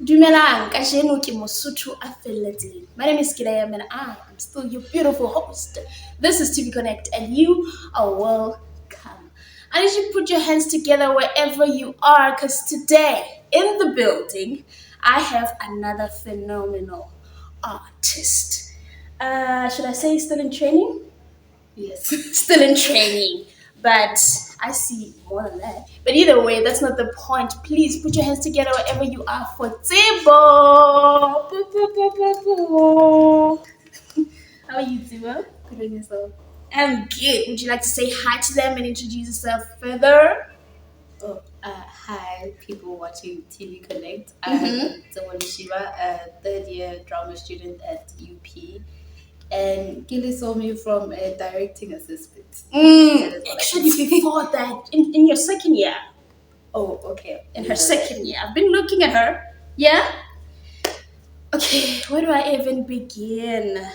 Dumelang, kajeno ke Mosotho a felletseng. My name is Kilaya and I am still your beautiful host. This is TVCONNECT and you are welcome. I need you to put your hands together wherever you are because today in the building I have another phenomenal artist. Should I say still in training? Yes, still in training. But I see more than that. But either way, that's not the point. Please put your hands together wherever you are for Tibo. How are you, Tibo? Good on yourself. I'm good. Would you like to say hi to them and introduce yourself further? Hi, people watching TV Connect. I'm Zawani Shiva, a third-year drama student at UP. And Gilly saw me from a directing assistant. Actually, before that, in your second year. Oh, okay. In her second year. I've been looking at her. Yeah? Okay, where do I even begin?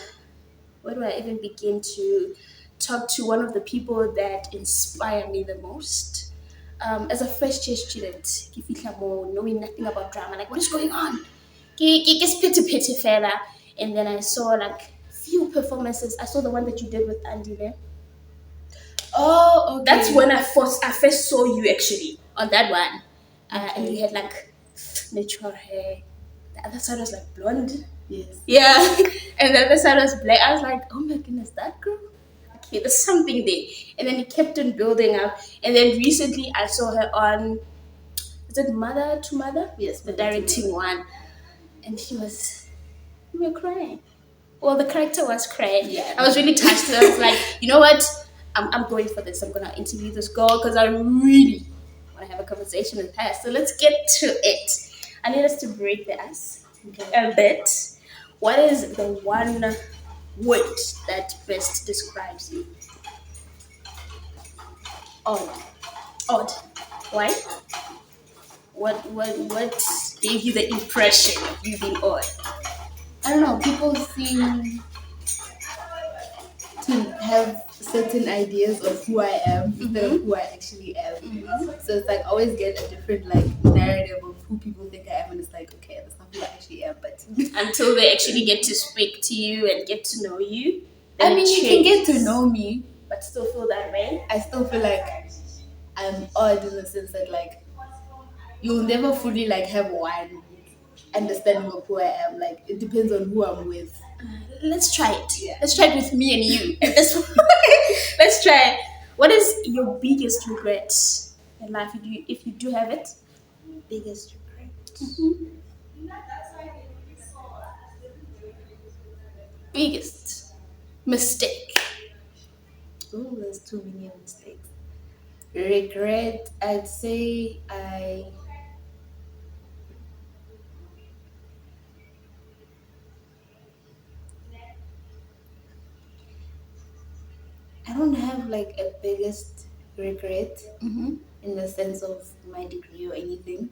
Where do I even begin to talk to one of the people that inspire me the most? As a first year student, knowing nothing about drama, like what is going on? Pity fella. And then I saw like few performances. I saw the one that you did with Andy there. Oh, okay. That's when I first saw you actually on that one. And you had like natural hair. The other side was like blonde. Yes. Yeah. And the other side was black. I was like, oh my goodness, that girl. Okay, there's something there. And then it kept on building up. And then recently I saw her on, is it Mother to Mother? Yes, the directing one. And we were crying. Well, the character was crying. Yeah. I was really touched. I was like, you know what? I'm going for this. I'm going to interview this girl because I really want to have a conversation with her. So let's get to it. I need us to break the ice a bit. What is the one word that best describes you? Odd. Odd. Why? What gave you the impression of you being odd? I don't know. People seem to have certain ideas of who I am instead of who I actually am. So it's like I always get a different like narrative of who people think I am, and it's like, okay, that's not who I actually am. But until they actually get to speak to you and get to know you, I mean, you can get to know me, but still feel that way. I still feel like I'm odd in the sense that like you'll never fully like have one understanding of who I am. Like it depends on who I'm with. Let's try it. Yeah. Let's try it with me and you. Let's try it. What is your biggest regret in life, if you do have it? Biggest regret. Biggest mistake. Oh, there's too many mistakes. Regret, I'd say I don't have like a biggest regret in the sense of my degree or anything,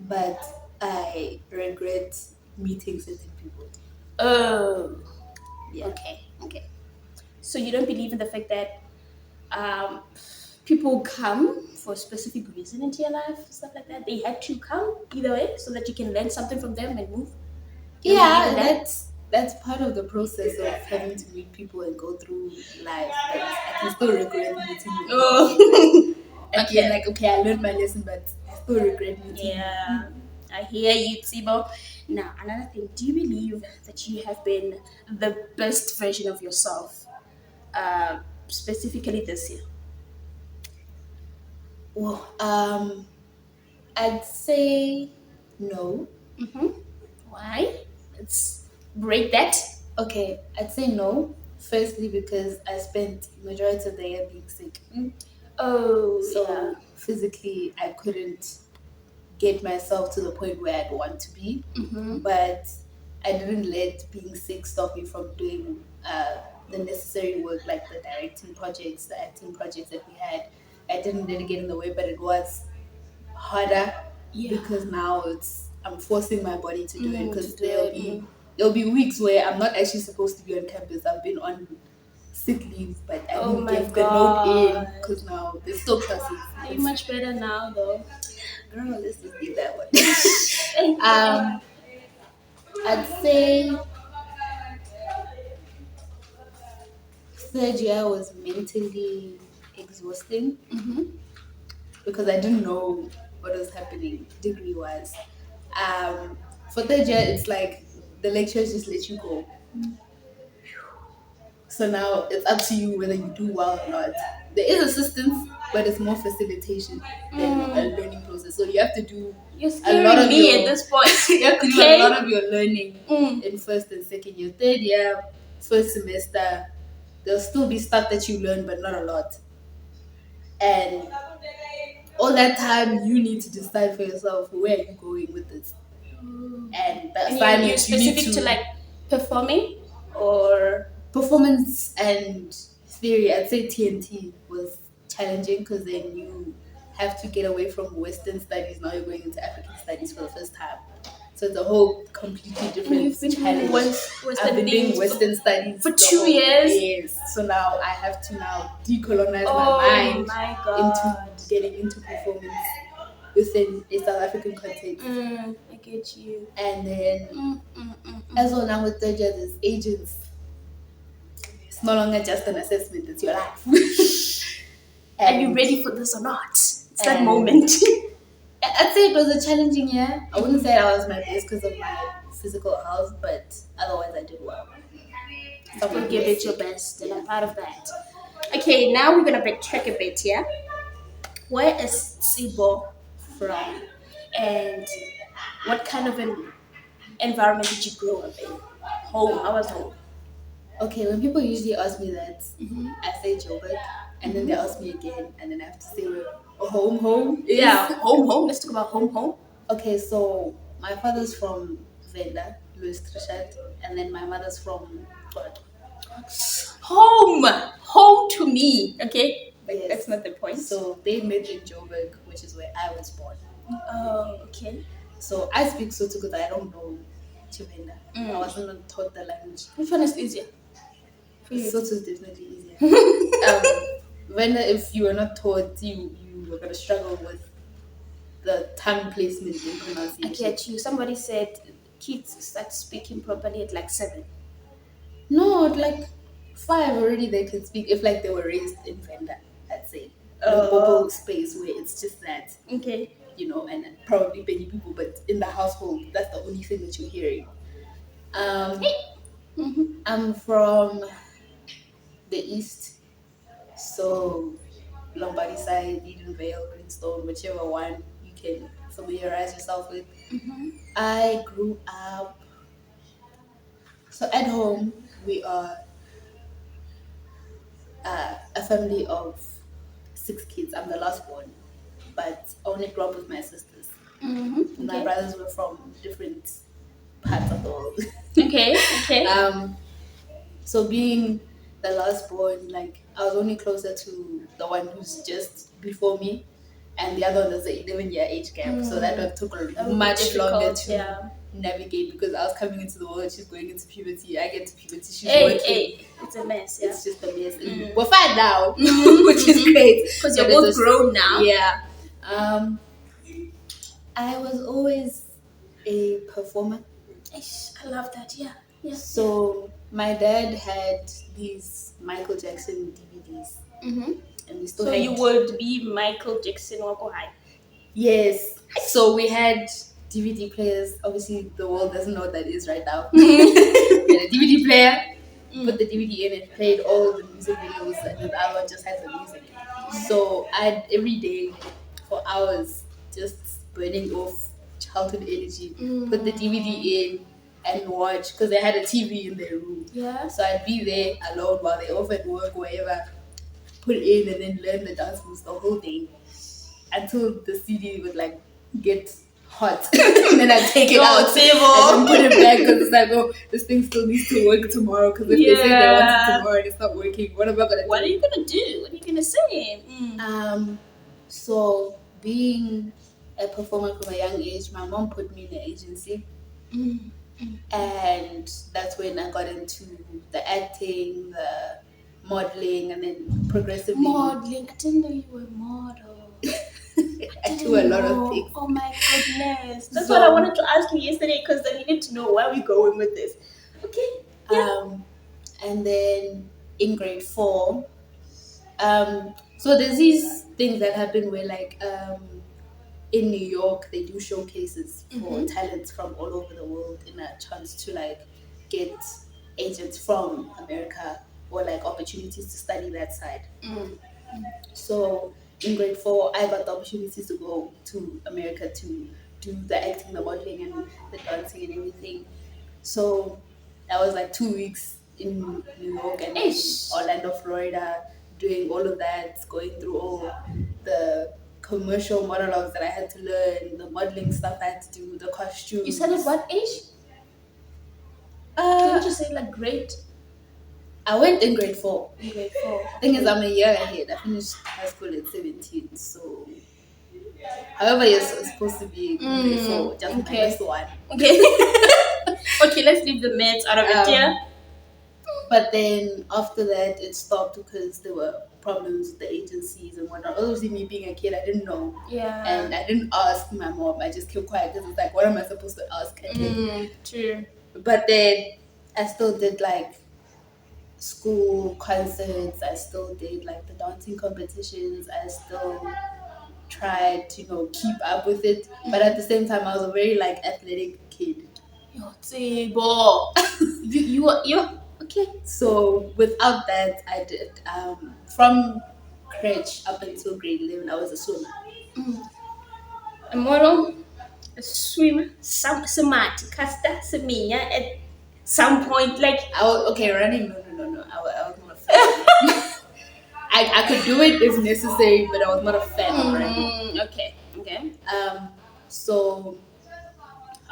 but I regret meeting certain people. Oh, Yeah. Okay. So you don't believe in the fact that people come for a specific reason into your life, stuff like that. They had to come either way so that you can learn something from them and move. You don't believe in that? That's part of the process of having to meet people and go through life. But I can still regret meeting you. Oh. Again, like okay, I learned my lesson, but I still regret meeting you. Yeah, I hear you, Tibo. Now, another thing, do you believe that you have been the best version of yourself, specifically this year? Well, I'd say no. Why? Let's break that. Okay, I'd say no. Firstly, because I spent majority of the year being sick. Oh, So yeah. physically, I couldn't get myself to the point where I'd want to be. But I didn't let being sick stop me from doing the necessary work, like the directing projects, the acting projects that we had. I didn't let it get in the way, but it was harder because now I'm forcing my body to do it because there'll be weeks where I'm not actually supposed to be on campus. I've been on sick leave, but I Oh didn't my give the note in God. because now there's still classes. Are you much better now, though? Girl, let's just leave that one. I'd say third year was mentally exhausting because I didn't know what was happening degree wise. For third year, it's like the lecturers just let you go. So now it's up to you whether you do well or not. There is assistance, but it's more facilitation than a learning process. So you have to do You're a lot scaring of me your at this point. you have to do a lot of your learning Mm. in first and second year. Third year, first semester, there'll still be stuff that you learn, but not a lot. And all that time, you need to decide for yourself where are you going with this. And the And you're assignments you need specific to like performing or performance and theory. I'd say TNT was challenging because then you have to get away from Western studies. Now you're going into African studies for the first time. So it's a whole completely different you've been challenge. doing Western I've been doing things Western studies for the 2 whole- years. Yes. So now I have to now decolonize Oh my mind my God. into getting into performance within a South African context. I get you. And then as well now with third year, there's agents. It's no longer just an assessment, it's your life. Are you ready for this or not? It's that and moment. I'd say it was a challenging year. I wouldn't say I was my best because of my physical health, but otherwise I did well. Still give it your best, and I'm proud of that. Okay, now we're gonna backtrack a bit, yeah? Where is Tsibo from? And what kind of an environment did you grow up in? Home, how was home? Okay, when people usually ask me that, I say Joburg, and then they ask me again, and then I have to say where home is. Yeah, home. Let's talk about home. Okay, so my father's from Venda, Louis Trichat, and then my mother's from God. Home to me, okay? But Yes. that's not the point. So they met in Joburg, which is where I was born. Oh, okay. So I speak Sotho because I don't know Chivenda. I wasn't taught the language. Which one is easier? For you? Sotho is definitely easier. When if you were not taught, you were gonna struggle with the tongue placement and I pronunciation. get you. Somebody said kids start speaking properly at like 7. No, at like 5 already they can speak if like they were raised in Venda, I'd say. The bubble space where it's just that. Okay. You know, and probably baby people, but in the household, that's the only thing that you're hearing. I'm from the east, so Lombardy side, Eden Vale, Greenstone, whichever one you can familiarize yourself with. I grew up, so at home, we are a family of 6 kids. I'm the last born, but I only grew up with my sisters. My brothers were from different parts of the world. Okay. So being the last born, like I was only closer to the one who's just before me, and the other one there's an 11-year age gap. So that one took much longer to navigate because I was coming into the world, she's going into puberty. I get to puberty, she's working. It's a mess. Yeah. It's just a mess. And we're fine now, which is great Because you're both grown now. Yeah. I was always a performer. I love that. Yeah. So my dad had these Michael Jackson DVDs, and we still So had. you would be Michael Jackson wako high. Yes. So we had DVD players. Obviously, the world doesn't know what that is right now. We had a DVD player. Put the DVD in and played all the music videos, and then the other one just had the music. So I'd every day for hours just burning off childhood energy. Put the DVD in and watch because they had a TV in their room. Yeah. So I'd be there alone while they off at work, wherever. Put it in and then learn the dance moves the whole day until the CD would like get hot. And then I'd take it out and then put it back because it's like, oh, this thing still needs to work tomorrow. Because if they say they want it tomorrow and it's not working, what am I gonna do? What are you gonna do? What are you gonna say? So being a performer from a young age, my mom put me in an agency. And that's when I got into the acting, the modeling, and then progressively Modeling. I didn't know you were a model. I do a Didn't lot of know. things. Oh my goodness. That's what I So wanted to ask you yesterday because I needed to know where we're going with this. Okay. Yeah. and then in grade 4, so there's these things that happen where like in New York they do showcases for talents from all over the world in a chance to like get agents from America or like opportunities to study that side. So in grade 4, I got the opportunity to go to America to do the acting, the modeling, and the dancing and everything. So I was like 2 weeks in New York and in Ish. Orlando, Florida, doing all of that, going through all the commercial monologues that I had to learn, the modeling stuff I had to do, the costumes. You said at what age? Uh, Didn't you say like grade? I went in grade 4. In grade 4. Thing is, I'm a year ahead. I finished high school at 17, so however you're supposed to be in grade 4, just okay. -1. Okay. Okay, let's leave the maths out of it, yeah? But then after that, it stopped because there were problems with the agencies and whatnot. Obviously, me being a kid, I didn't know. Yeah. And I didn't ask my mom. I just kept quiet because it's like, what am I supposed to ask? True. But then I still did like school concerts. I still did like the dancing competitions. I still tried to, keep up with it. But at the same time, I was a very like athletic kid. Yo, Tsebo. You're okay. So without that, I did from crèche up until grade 11. I was a swimmer. A model, a swimmer, some smart, casta, seminya at some point, like I was okay running. No. I was not a fan. I could do it if necessary, but I was not a fan of running. Okay. So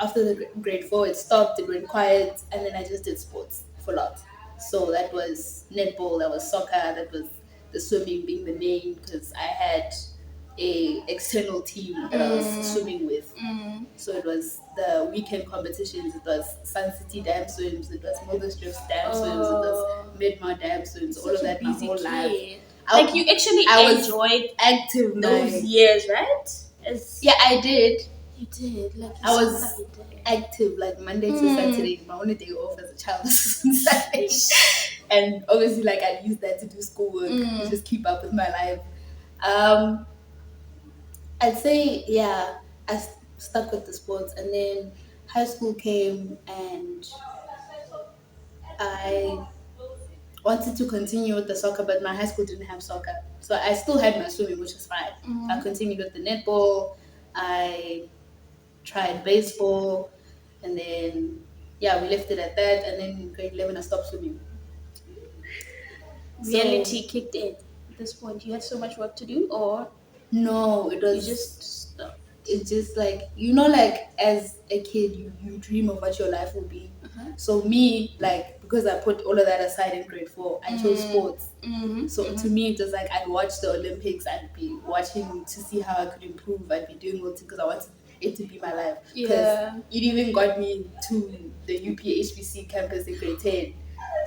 after the grade 4, it stopped. It went quiet, and then I just did sports for a lot. So that was netball, that was soccer, that was the swimming being the main because I had a external team that I was swimming with. So it was the weekend competitions. It was Sun City dam swims. It was Mildersdrift dam swims. It was Midmar dam swims. All of that my whole life. Like you actually I was enjoyed active those years, right? Yeah, I did. You did. Like I was active like Monday to Saturday. My only day off as a child was on Saturday. And obviously like I'd use that to do schoolwork to just keep up with my life. I'd say I stuck with the sports, and then high school came and I wanted to continue with the soccer, but my high school didn't have soccer. So I still had my swimming, which is fine. I continued with the netball. I tried baseball, and then we left it at that. And then in grade 11, I stopped swimming. Reality kicked in at this point. You had so much work to do, or No, it was you just stopped. It's just like like as a kid, you dream of what your life will be. So me, like, because I put all of that aside in grade 4, I chose sports. So to me, it was like I'd watch the Olympics. I'd be watching to see how I could improve. I'd be doing all because I wanted it to be my life. Because it even got me to the UPHBC campus in grade 10.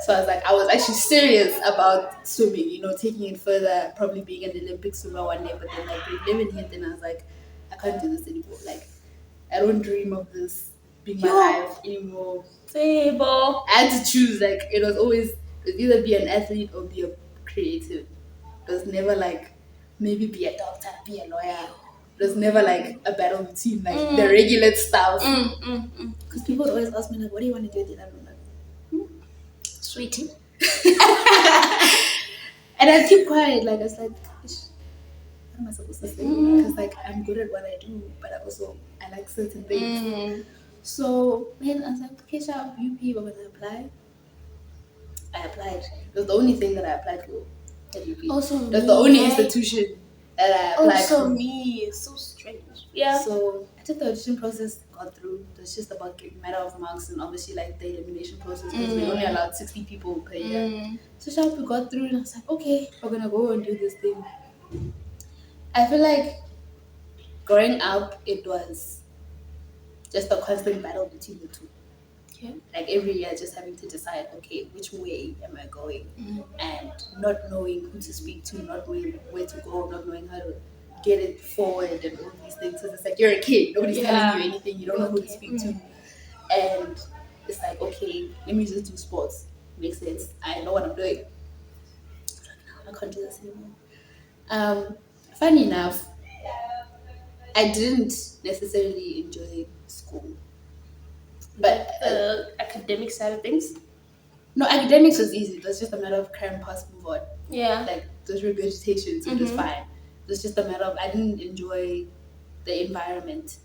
So I was like, I was actually serious about swimming, taking it further, probably being an Olympic swimmer one day. But then like grade 11 hit, and I was like, I can't do this anymore. Like, I don't dream of this being my life anymore. Table. I had to choose. Like, it was either be an athlete or be a creative. It was never like maybe be a doctor, be a lawyer. It was never like a battle between like the regular stuff. Because people would always ask me like, "What do you want to do?" Then I'm like, Sweetie. And I keep quiet. Like I was like, what am I supposed to say? Because like I'm good at what I do, but I like certain things. So then I was like, okay, Sha, UP, we're gonna apply. I applied. It was the only thing that I applied for at UP. Also, that's the only institution that I applied for. Also me, it's so strange. Yeah. So I took the audition process, got through. It was just about a matter of marks and obviously like the elimination process because we only allowed 60 people per year. So we got through and I was like, okay, we're gonna go and do this thing. I feel like growing up, it was just a constant battle between the two. Okay. Like every year, just having to decide, okay, which way am I going, and not knowing who to speak to, not knowing where to go, not knowing how to get it forward, and all these things. So it's like you're a kid, nobody's telling you anything, you don't know who to speak to, and it's like, okay, let me just do sports. Makes sense. I know what I'm doing. I can't do this anymore. Funny enough, I didn't necessarily enjoy school, but The academic side of things. no, academics was easy. It was just a matter of cram, pass, move on. Yeah. Like those regurgitations, which was fine. It was just a matter of I didn't enjoy the environment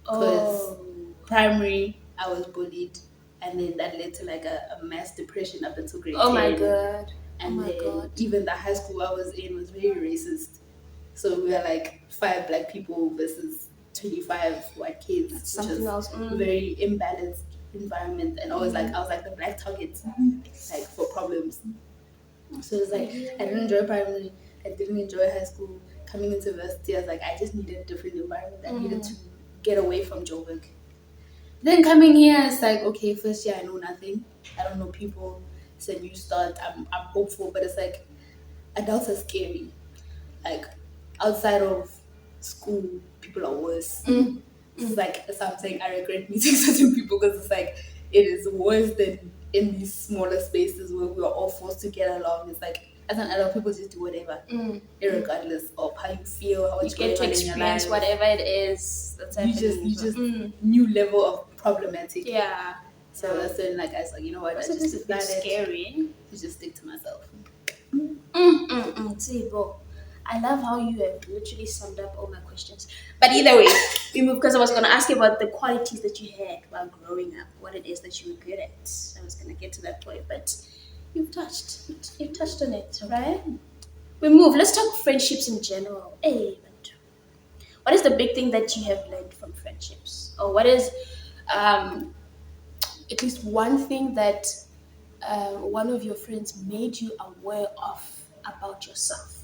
because primary I was bullied, and then that led to like a mass depression up until grade 10. Oh my god. And oh my then god. even the high school I was in was very racist. So we were like 5 black people versus 25 white kids, which Something was else. very imbalanced environment. And I was like the black target, like for problems. So it's like I didn't enjoy primary, I didn't enjoy high school. Coming into university, I was like I just needed a different environment. I needed to get away from Joburg. Then coming here, it's like okay, first year I know nothing. I don't know people. It's a new start. I'm hopeful, but it's like adults are scary. Like outside of school, people are worse. It's like so I'm saying I regret meeting certain people because it's like it is worse than in these smaller spaces where we are all forced to get along. It's like as an adult, people just do whatever, regardless of how you feel, how You it's get going to on in your experience life. whatever it is that's happening. You just new level of problematic. Yeah. So that's when like I was like, you know what, I Also, just this is a bit decided scary. to just stick to myself. See, bro. I love how you have literally summed up all my questions. But either way, we move because I was going to ask you about the qualities that you had while growing up, what it is that you were good at. I was going to get to that point, but you've touched on it, right? We move. Let's talk friendships in general. Hey, but what is the big thing that you have learned from friendships, or what is at least one thing that one of your friends made you aware of about yourself?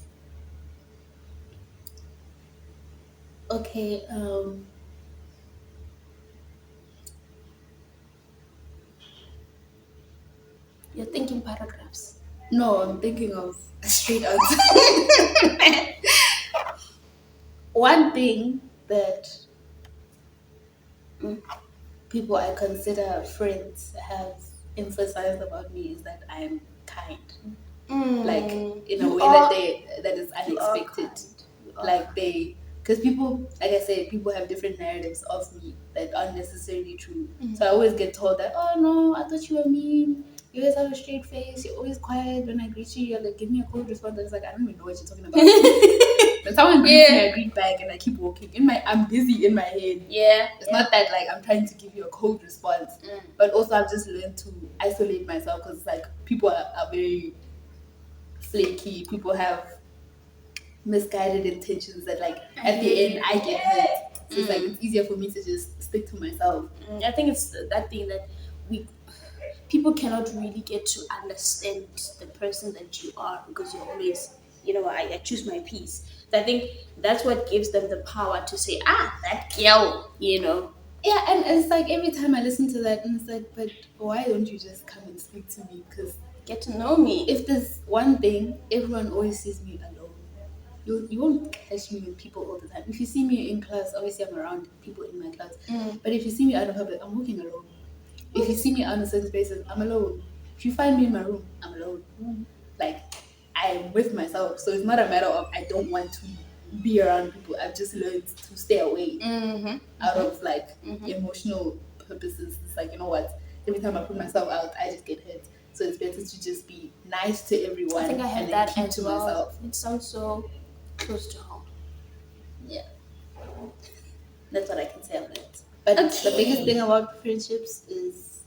Okay, You're thinking paragraphs. no, I'm thinking of a straight answer. One thing that people I consider friends have emphasized about me is that I'm kind. Like in a way that is unexpected. Like they, because people, like I said, people have different narratives of me that aren't necessarily true. So I always get told that, oh no, I thought you were mean. You always have a straight face. You're always quiet. When I greet you, you're like, give me a cold response. I was like, I don't even know what you're talking about. When someone greets me, I greet back and I keep walking. I'm busy in my head. It's not that like I'm trying to give you a cold response, but also I've just learned to isolate myself because like people are very flaky. People have misguided intentions that like at the end I get hurt. So it's like it's easier for me to just stick to myself. I think it's that thing that we people cannot really get to understand the person that you are because you're always, I choose my peace. So I think that's what gives them the power to say, that girl. Yeah, and it's like every time I listen to that, and it's like, but why don't you just come and speak to me? Because Get to know me. if there's one thing, everyone always sees me alone. You won't catch me with people all the time. If you see me in class, obviously I'm around people in my class. But if you see me out in public, I'm walking alone. If you see me out in certain spaces, I'm alone. If you find me in my room, I'm alone. Like I'm with myself. So it's not a matter of I don't want to be around people. I've just learned to stay away out of like emotional purposes. It's like, you know what? Every time I put myself out, I just get hurt. So it's better to just be nice to everyone. I think I have and that then keep as to well. myself. It sounds so close to home. Yeah. That's what I can say about it. But the biggest thing about friendships is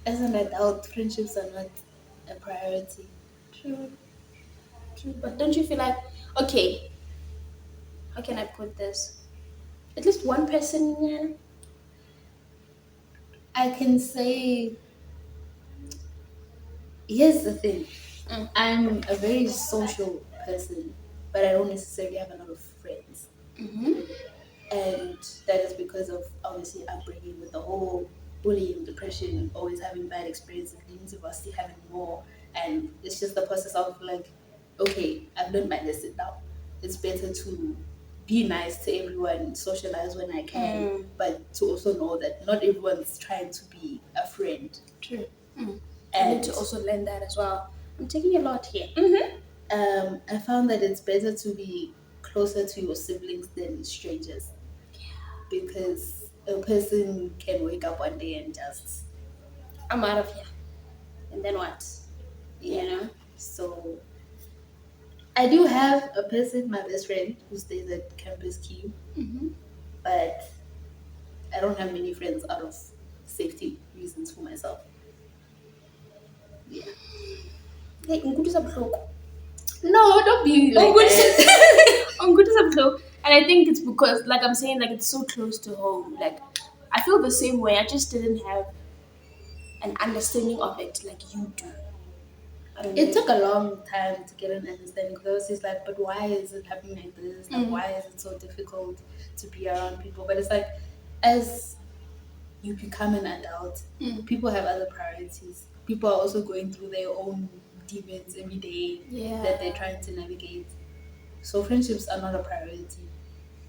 as an adult, friendships are not a priority. True. But don't you feel like, okay, how can I put this? At least one person, yeah. I can say, here's the thing. I'm a very social person, but I don't necessarily have a lot of friends. and that is because of obviously upbringing with the whole bullying, depression, always having bad experiences, university having more, and it's just the process of like, okay, I've learned my lesson now. It's better to be nice to everyone, socialize when I can, but to also know that not everyone's trying to be a friend. True. I need And to also learn that as well. I'm taking a lot here. I found that it's better to be closer to your siblings than strangers because a person can wake up one day and just, I'm out of here. And then what? yeah. You know? So I do have a person, my best friend, who stays at Campus Q, but I don't have many friends out of safety reasons for myself. Yeah. Hey, ngikuthisa buhlungu. No, don't be like that. Ngikuthisa buhlungu. And I think it's because, like I'm saying, like it's so close to home. Like I feel the same way. I just didn't have an understanding of it like you do. I don't It know. took a long time to get an understanding because I was just like, but why is it happening like this? Like, why is it so difficult to be around people? But it's like, as you become an adult, people have other priorities. People are also going through their own demons every day that they're trying to navigate. So friendships are not a priority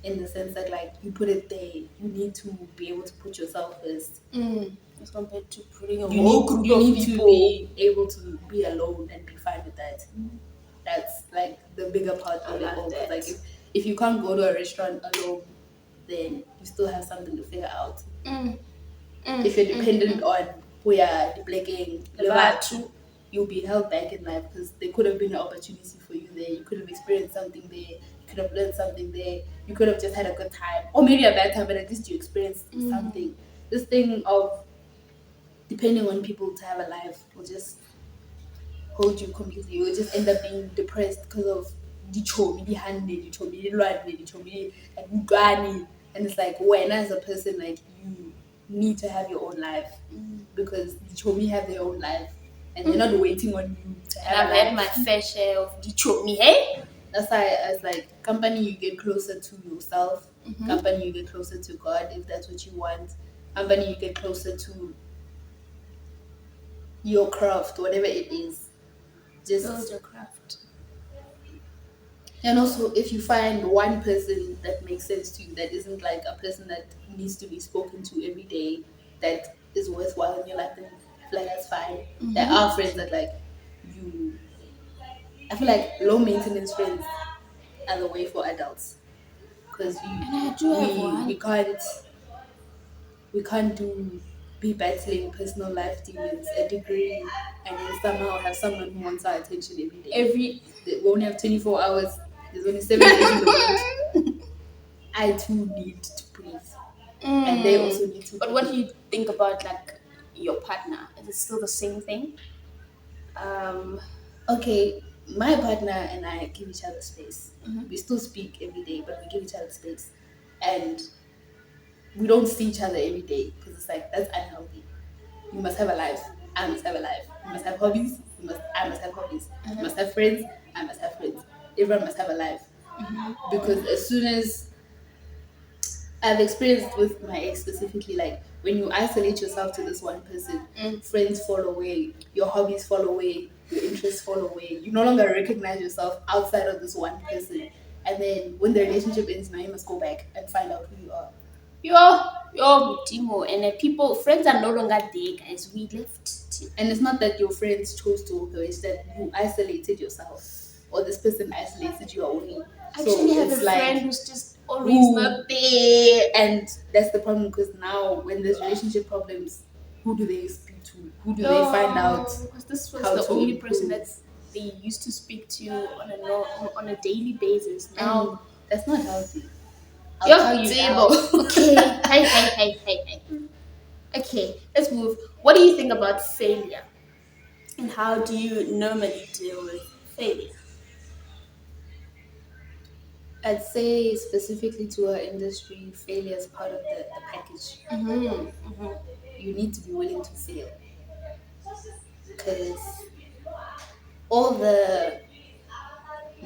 in the sense that like you put it there, you need to be able to put yourself first. As compared to putting a You whole need group you of need people. to be able to be alone and be fine with that. That's like the bigger part of it love all. Because that. like if you can't go to a restaurant alone, then you still have something to figure out. If you're dependent on who are depleting Batho. you'll be held back in life because there could have been an opportunity for you there. You could have experienced something there. You could have learned something there. You could have just had a good time, or maybe a bad time, but at least you experienced something. This thing of depending on people to have a life will just hold you completely. You will just end up being depressed because of dichomi, dihande, dichomi, dilwane, dichomi, like ugani. And it's like when as a person, like you need to have your own life because dichomi have their own life and they're not waiting on you to And have I've a had my life. fair share of dichomi, hey? That's why as like company you get closer to yourself, company you get closer to God if that's what you want, company you get closer to your craft, whatever it is. Build Just your craft. and also if you find one person that makes sense to you, that isn't like a person that needs to be spoken to every day, that is worthwhile in your life, then I feel like that's fine. There are friends that like you I feel like low maintenance friends are the way for adults because And I do have one. we can't do be battling personal life demons a degree and then somehow have someone who wants our attention every day. We only have 24 hours. There's only 7 days in the week. I too need to breathe, and they also need to But what do breathe. you think about like your partner? Is it still the same thing? Okay, my partner and I give each other space. We still speak every day, but we give each other space, and we don't see each other every day because it's like that's unhealthy. You must have a life. I must have a life. You must have hobbies. I must have hobbies. You must have friends. I must have friends. Everyone must have a life. Because as soon as I've experienced with my ex specifically, like when you isolate yourself to this one person, friends fall away, your hobbies fall away, your interests fall away. You no longer recognize yourself outside of this one person. And then when the relationship ends, now you must go back and find out who you are. Yo, Timo, and people, friends are no longer there, guys. We left. And it's not that your friends chose to walk away, it's that you isolated yourself. Or this person isolated you only. I So actually have a it's like friend who's just always not there. there. And that's the problem because now when there's relationship problems, who do they speak to? Who do they find out Because this was how the to only person improve? that they used to speak to on a daily basis. And Now, that's not healthy. I'll yo, tell you now. Timo. Okay, hey. Okay, let's move. What do you think about failure? And how do you normally deal with failure? I'd say specifically to our industry, failure is part of the package. You need to be willing to fail because all the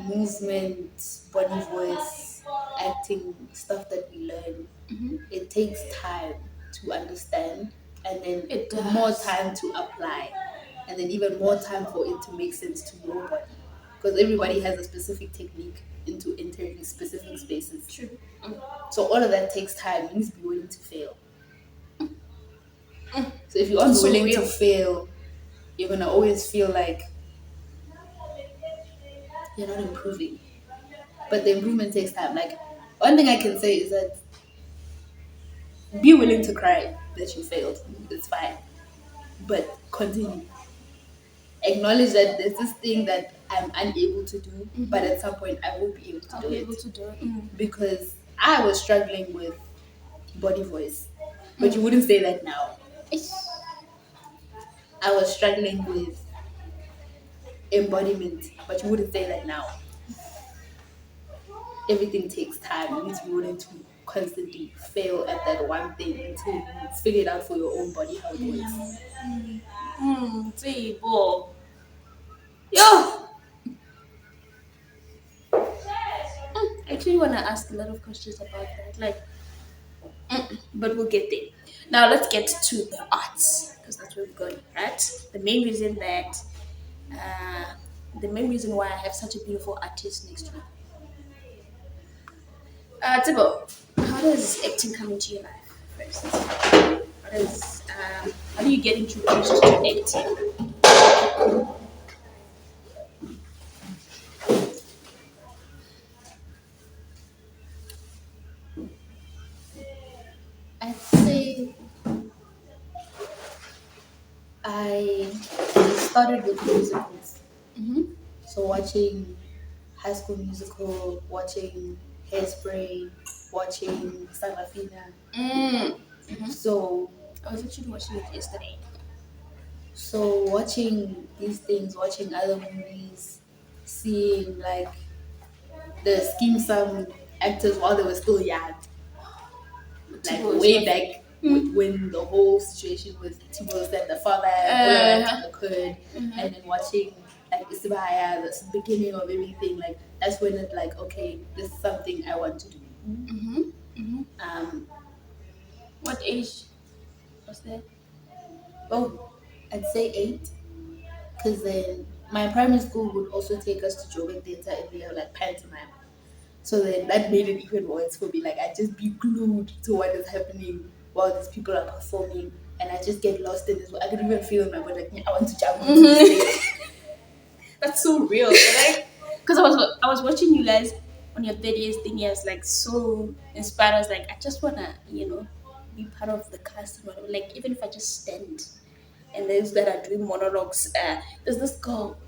movement, body voice, acting stuff that we learn, it takes time to understand, and then It does. more time to apply, and then even more time for it to make sense to your body, because everybody has a specific technique into entering specific spaces. True. So all of that takes time. You need to be willing to fail. So if you aren't That's so willing to real. fail, you're gonna always feel like you're not improving. But the improvement takes time. Like, one thing I can say is that be willing to cry that you failed. It's fine. But continue. Acknowledge that there's this thing that I'm unable to do, but at some point I will be able to I'll do be it. able to do it. Because I was struggling with body voice. But you wouldn't say that now. I was struggling with embodiment, but you wouldn't say that now. Everything takes time. You need to be willing to constantly fail at that one thing until you figure it out for your own body how it works. See, boy. Yo! I actually want to ask a lot of questions about that. Like, but we'll get there. Now let's get to the arts because that's where we're going, right? The main reason that, uh, the main reason why I have such a beautiful artist next to me. Tibo, how does acting come into your life first? How do you get introduced to acting? I'd say I started with musicals. So watching High School Musical, watching Hairspray, watching Sarafina. So I was actually watching it yesterday. so watching these things, watching other movies, seeing like the scheme some actors while they were still young, like Tibo is way not- back when the whole situation with Timo's and the father and all of that occurred, and then watching like Isibaya, the beginning of everything, like that's when it's like, okay, this is something I want to do. Um, What age was that? oh, I'd say 8, because then my primary school would also take us to Joburg Theatre and we have like pantomime. So then that made it even worse for me. Like I just be glued to what is happening while these people are performing, and I just get lost in this. I could even feel in my body like, "Yeah, I want to jump into the stage." That's so real, right? Because I was watching you guys on your 30th thing. I was like so inspired. I was like, I just wanna, be part of the cast and whatever. Like even if I just stand and those that are doing monologues. There's this girl.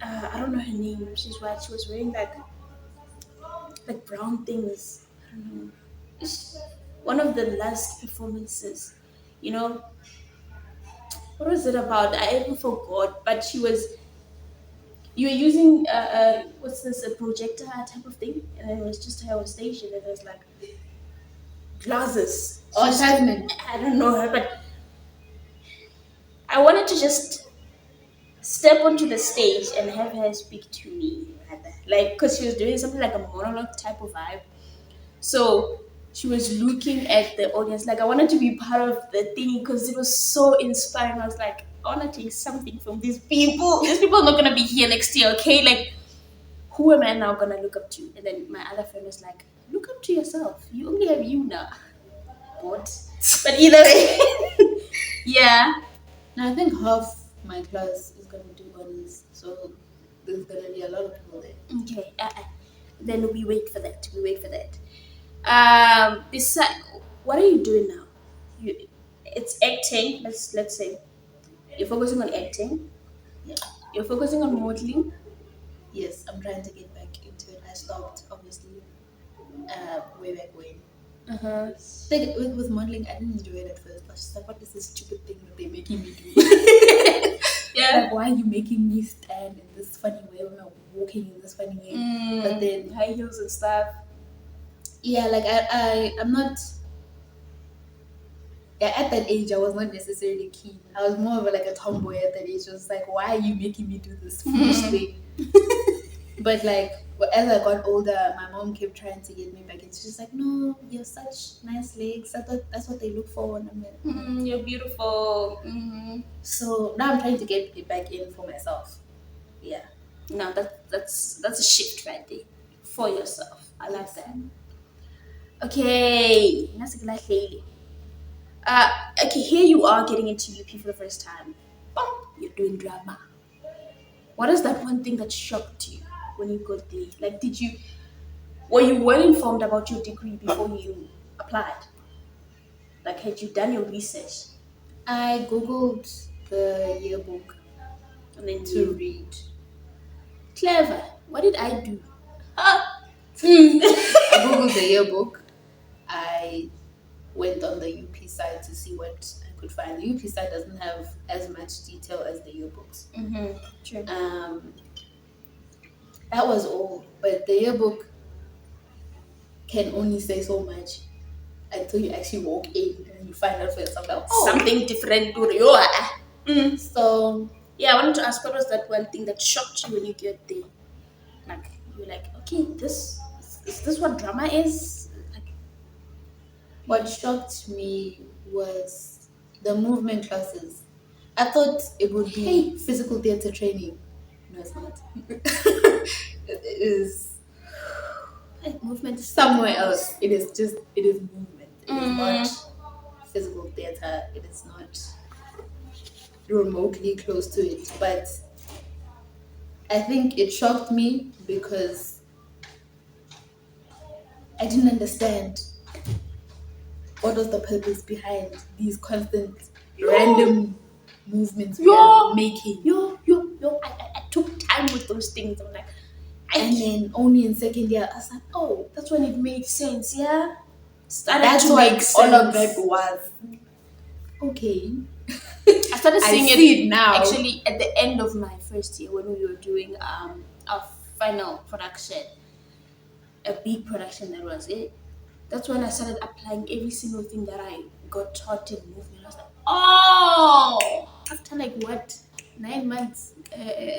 I don't know her name. She's white. She was wearing like brown things. I don't know. It's one of the last performances. You know, what was it about? I even forgot. But she was. You were using what's this, a projector type of thing, and then it was just her on stage, and then there was like glasses. Oh, She's- Tasman. I don't know her, but I wanted to just step onto the stage and have her speak to me like that, like because she was doing something like a monologue type of vibe. So she was looking at the audience. Like I wanted to be part of the thing because it was so inspiring. I was like, I want to take something from these people. These people are not gonna be here next year, okay? Like, who am I now gonna look up to? And then my other friend was like, look up to yourself. You only have you now. What? But either way, yeah. Now I think half my class is gonna do honors, so there's gonna be a lot of people there. Okay. Then we wait for that. We wait for that. Beside, what are you doing now? It's acting. Let's say you're focusing on acting. Yeah. You're focusing on modeling. Yes, I'm trying to get back into it. I stopped obviously way back when. Like with modeling, I didn't enjoy it at first. I was just like, what is this stupid thing that they're making me do? Yeah. Like, why are you making me stand in this funny way when I'm walking in this funny way? But then, High heels and stuff. yeah, like I'm not. Yeah, at that age, I was not necessarily keen. I was more of like a tomboy at that age. I was like, why are you making me do this foolish thing? But like But as I got older, my mom kept trying to get me back into. She's like, "No, you have such nice legs. I thought that's what they look for." And I'm like, You're beautiful. So now I'm trying to get it back in for myself. Yeah. No, that's a shift right there for yourself. I love Yes. that. Okay, that's a good. Uh, okay, here you are getting into UP for the first time. Boom, you're doing drama. What is that one thing that shocked you when you got there? Like, were you well informed about your degree before you applied? Like, had you done your research I googled the yearbook and then to read. clever? What did I do? I googled the yearbook. I went on the UP site to see what I could find. The UP site doesn't have as much detail as the yearbooks. True. That was all. But the yearbook can only say so much until you actually walk in and you find out for yourself like, Something different to you. So Yeah, I wanted to ask, what was that one thing that shocked you when you get there? Like, you're like, okay, this is this what drama is? Like, what shocked me was the movement classes. I thought it would be physical theater training. No, it's not. It is movement is somewhere else. It is movement. It is not physical theater. It is not remotely close to it. But I think it shocked me because I didn't understand what was the purpose behind these constant random movements we are making. I took time with those things. I'm like, And then only in second year, I was like, oh, that's when it made sense, yeah? that's what all of that was. Okay. I started seeing it now. Actually at the end of my first year when we were doing our final production, a big production that was it. That's when I started applying every single thing that I got taught in movement. I was like, oh, after like what, 9 months,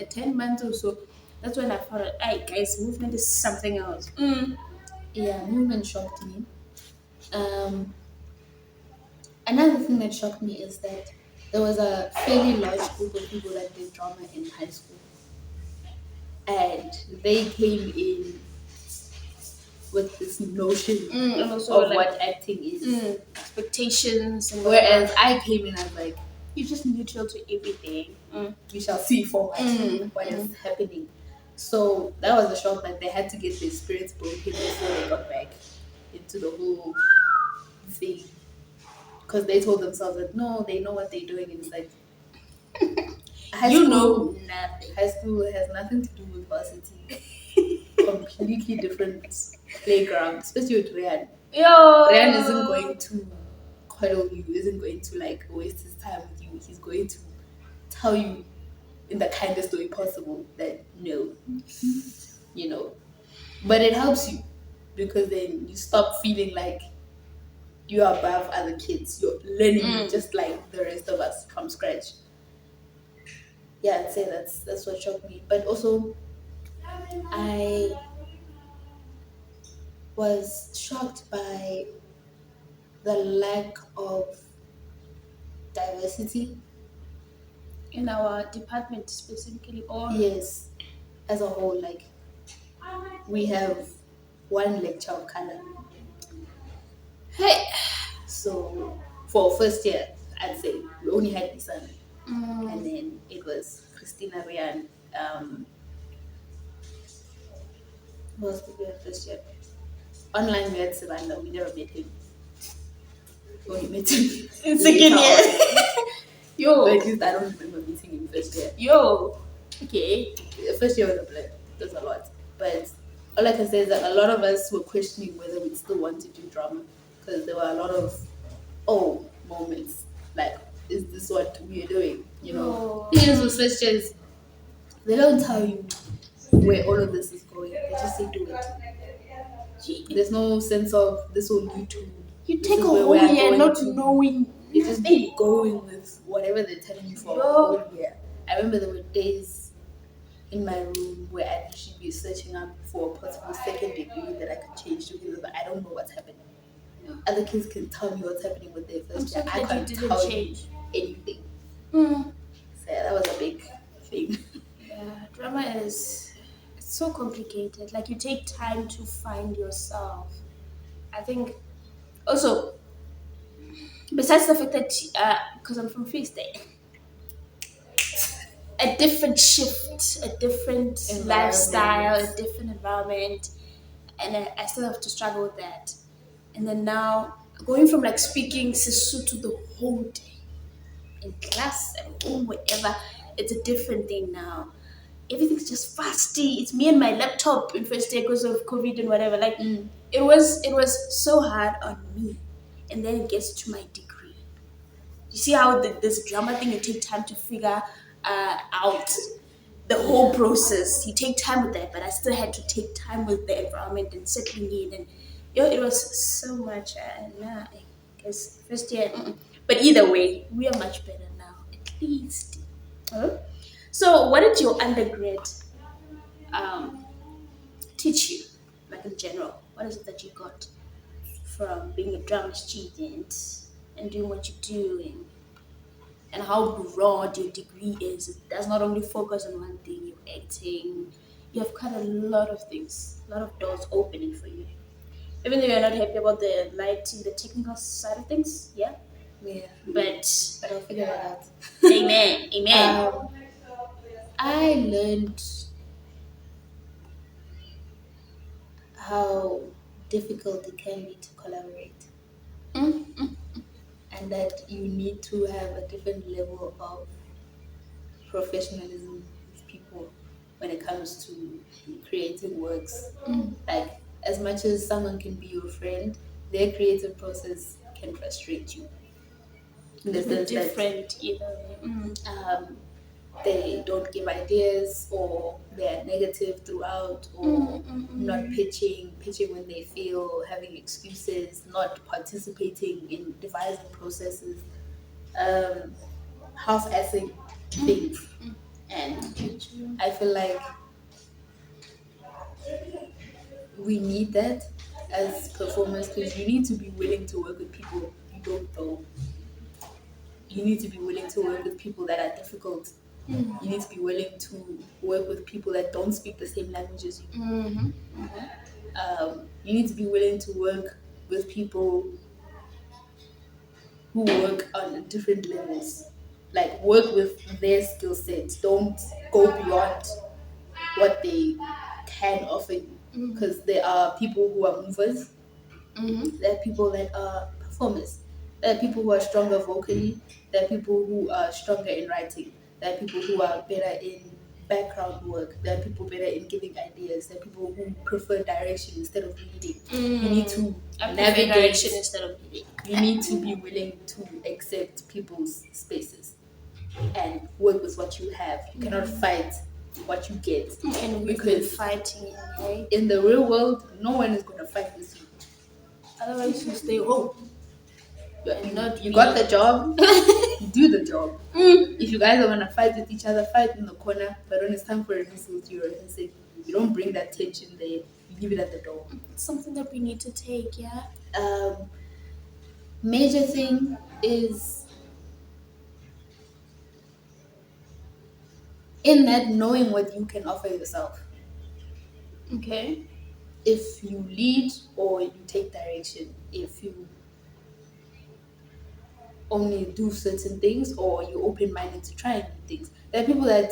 10 months or so, that's when I found out, hey guys, movement is something else. Yeah, movement shocked me. Another thing that shocked me is that there was a fairly large group of people that did drama in high school. And they came in with this notion And also of like, what acting is. expectations. And Whereas I came in, I was like, you're just neutral to everything. we shall see forward what is happening. So that was a shock that they had to get their spirits broken before they got back into the whole thing. Because they told themselves that no, they know what they're doing. And it's like, know nothing. High school has nothing to do with varsity. Completely different playground, especially with Ryan. Ryan isn't going to cuddle you, isn't going to like waste his time with you. He's going to tell you in the kindest way possible that no, you know. But it helps you because then you stop feeling like you are above other kids. You're learning just like the rest of us from scratch. Yeah, I'd say that's what shocked me. But also, I was shocked by the lack of diversity In our department specifically, or yes, as a whole. Like, we have one lecture of color. hey, So for first year, I'd say we only had Isan, and then it was Christina Rian. Who else did we have first year? Online we had Savannah. We never met him. We only met him in second year. But at least I don't remember meeting him first year. Okay. First year was a blur. There's a lot. But all I can say is that a lot of us were questioning whether we still want to do drama because there were a lot of moments like, is this what we're doing? You know, things with first years, they don't tell you where all of this is going. They just say do it. There's no sense of this will lead to. You take a whole year not knowing. You're just going with whatever they're telling you for a whole year. I remember there were days in my room where I'd actually be searching up for a possible second degree that I could change to because I don't know what's happening. Other kids can tell me what's happening with their I'm first so year. I glad you can't didn't tell you change. anything. Mm. So yeah, that was a big thing. Yeah, drama is it's so complicated. Like you take time to find yourself. I think also besides the fact that because I'm from Free State, a different shift, a different lifestyle, a Environment. different environment, and I still have to struggle with that. And then now going from like speaking Sesotho the whole day in class and home, wherever, it's a different thing now. Everything's just fasty. It's me and my laptop in first year because of COVID and whatever. Like it was so hard on me. And then it gets to my degree. You see how this drama thing you take time to figure out the whole Yeah. process. You take time with that, but I still had to take time with the environment and settling in, and it was so much. Nah, I guess first year, but either way, we are much better now, at least. Huh? So, what did your undergrad um, teach you, like in general? What is it that you got from being a drama student and doing what you're doing? And how broad your degree is. It does not only focus on one thing, you're acting, you have quite a lot of things, a lot of doors opening for you. Even though you're not happy about the lighting, the technical side of things, yeah. Yeah. But But I'll figure that out. amen, amen. Um, I learned how difficult it can be to collaborate, Mm. and that you need to have a different level of professionalism with people when it comes to creating works. Like, as much as someone can be your friend, their creative process can frustrate you in the sense that Different either way. um, they don't give ideas, or they're negative throughout, or not pitching when they feel, having excuses, not participating in devising processes, um, half-assing things. And I feel like we need that as performers, because you need to be willing to work with people you don't know. You need to be willing to work with people that are difficult. You need to be willing to work with people that don't speak the same language as you. You need to be willing to work with people who work on different levels. Like, work with their skill sets. Don't go beyond what they can offer you. Because there are people who are movers, there are people that are performers, there are people who are stronger vocally, there are people who are stronger in writing, there are people who are better in background work, there are people better in giving ideas, there are people who prefer direction instead of leading. You need to I prefer navigate. direction instead of leading. You need to be willing to accept people's spaces and work with what you have. You cannot fight what you get, And we've been because fighting, right? in the real world, no one is going to fight with you. Otherwise, you stay home. And not You be- got the job, you do the job. If you guys are gonna fight with each other, fight in the corner. But when it's time for rehearsal, you rehearse it. You don't bring that tension there. You leave it at the door. It's something that we need to take, yeah. Major thing is in that knowing what you can offer yourself. Okay. If you lead or you take direction, if you only do certain things or you're open minded to try new things. There are people that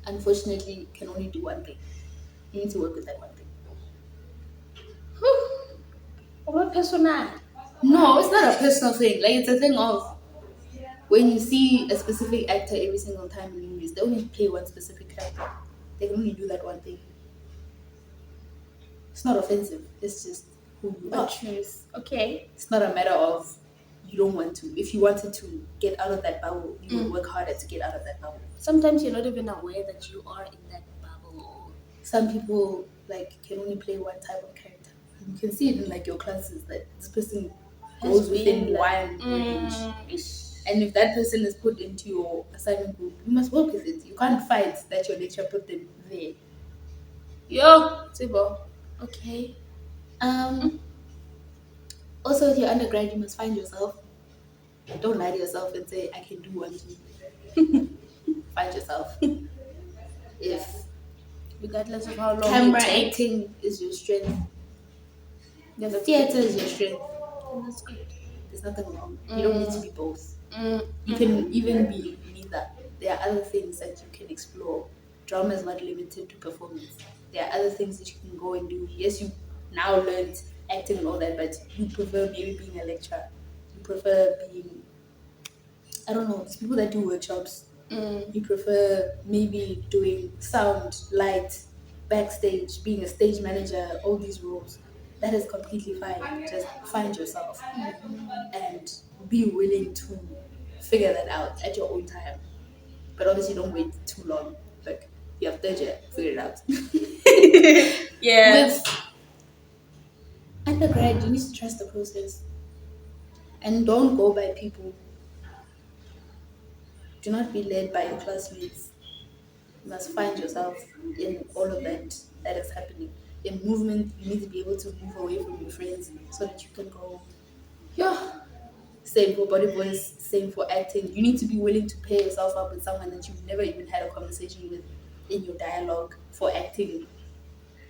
unfortunately can only do one thing. You need to work with that one thing. What personal? No, it's not a personal thing. Like, it's a thing of when you see a specific actor every single time in movies, they only play one specific character. They can only do that one thing. It's not offensive. It's just who you are. Truth. Okay. It's not a matter of you don't want to. If you wanted to get out of that bubble, you would work harder to get out of that bubble. Sometimes you're not even aware that you are in that bubble. Some people can only play one type of character. You can see it in your classes that this person goes within one range. And if that person is put into your assignment group, you must work with it. You can't fight that your lecturer put them there. Yo, Tibo. Okay. Um, Also, if you're undergrad, you must find yourself. Don't lie to yourself and say, I can do one, two. Find yourself. If Regardless of how long camera it takes. acting is your strength, Yeah, that's theater good. is your strength, That's good. there's nothing wrong. You don't need to be both. Mm, You can even be neither. There are other things that you can explore. Drama is not limited to performance. There are other things that you can go and do. Yes, you now learned acting and all that, but you prefer maybe being a lecturer. You prefer being, I don't know, there's people that do workshops. You prefer maybe doing sound, light, backstage, being a stage manager, all these roles. That is completely fine. Just find yourself and be willing to figure that out at your own time. But obviously, don't wait too long. Like, you have third year, figure it out. yeah. With undergrad, you need to trust the process and don't go by people. Do not be led by your classmates. You must find yourself in all of that is happening. In movement, you need to be able to move away from your friends so that you can go. Yeah. Same for body voice, same for acting. You need to be willing to pair yourself up with someone that you've never even had a conversation with in your dialogue for acting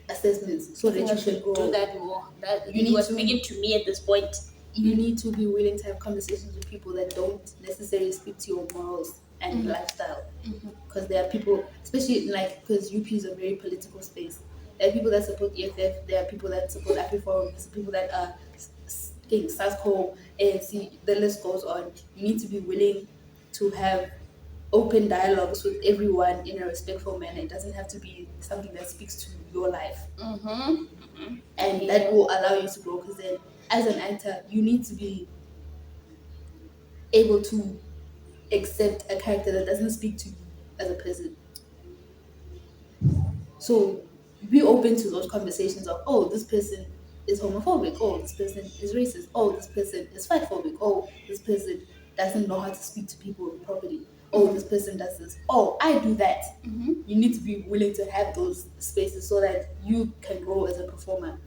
assessments so I that think you I can should do grow. that more. That You you need were to speaking to me at this point. you need to be willing to have conversations with people that don't necessarily speak to your morals and lifestyle. Because there are people, especially like because UP is a very political space. There are people that support EFF. There are people that support AfriForum. There's people that are SASCO, ANC. The list goes on. You need to be willing to have open dialogues with everyone in a respectful manner. It doesn't have to be something that speaks to your life, and that will allow you to grow. Because then, as an actor, you need to be able to accept a character that doesn't speak to you as a person. So be open to those conversations of, oh, this person is homophobic. Oh, this person is racist. Oh, this person is fatphobic. Oh, this person doesn't know how to speak to people properly. Oh, this person does this. Oh, I do that. You need to be willing to have those spaces so that you can grow as a performer.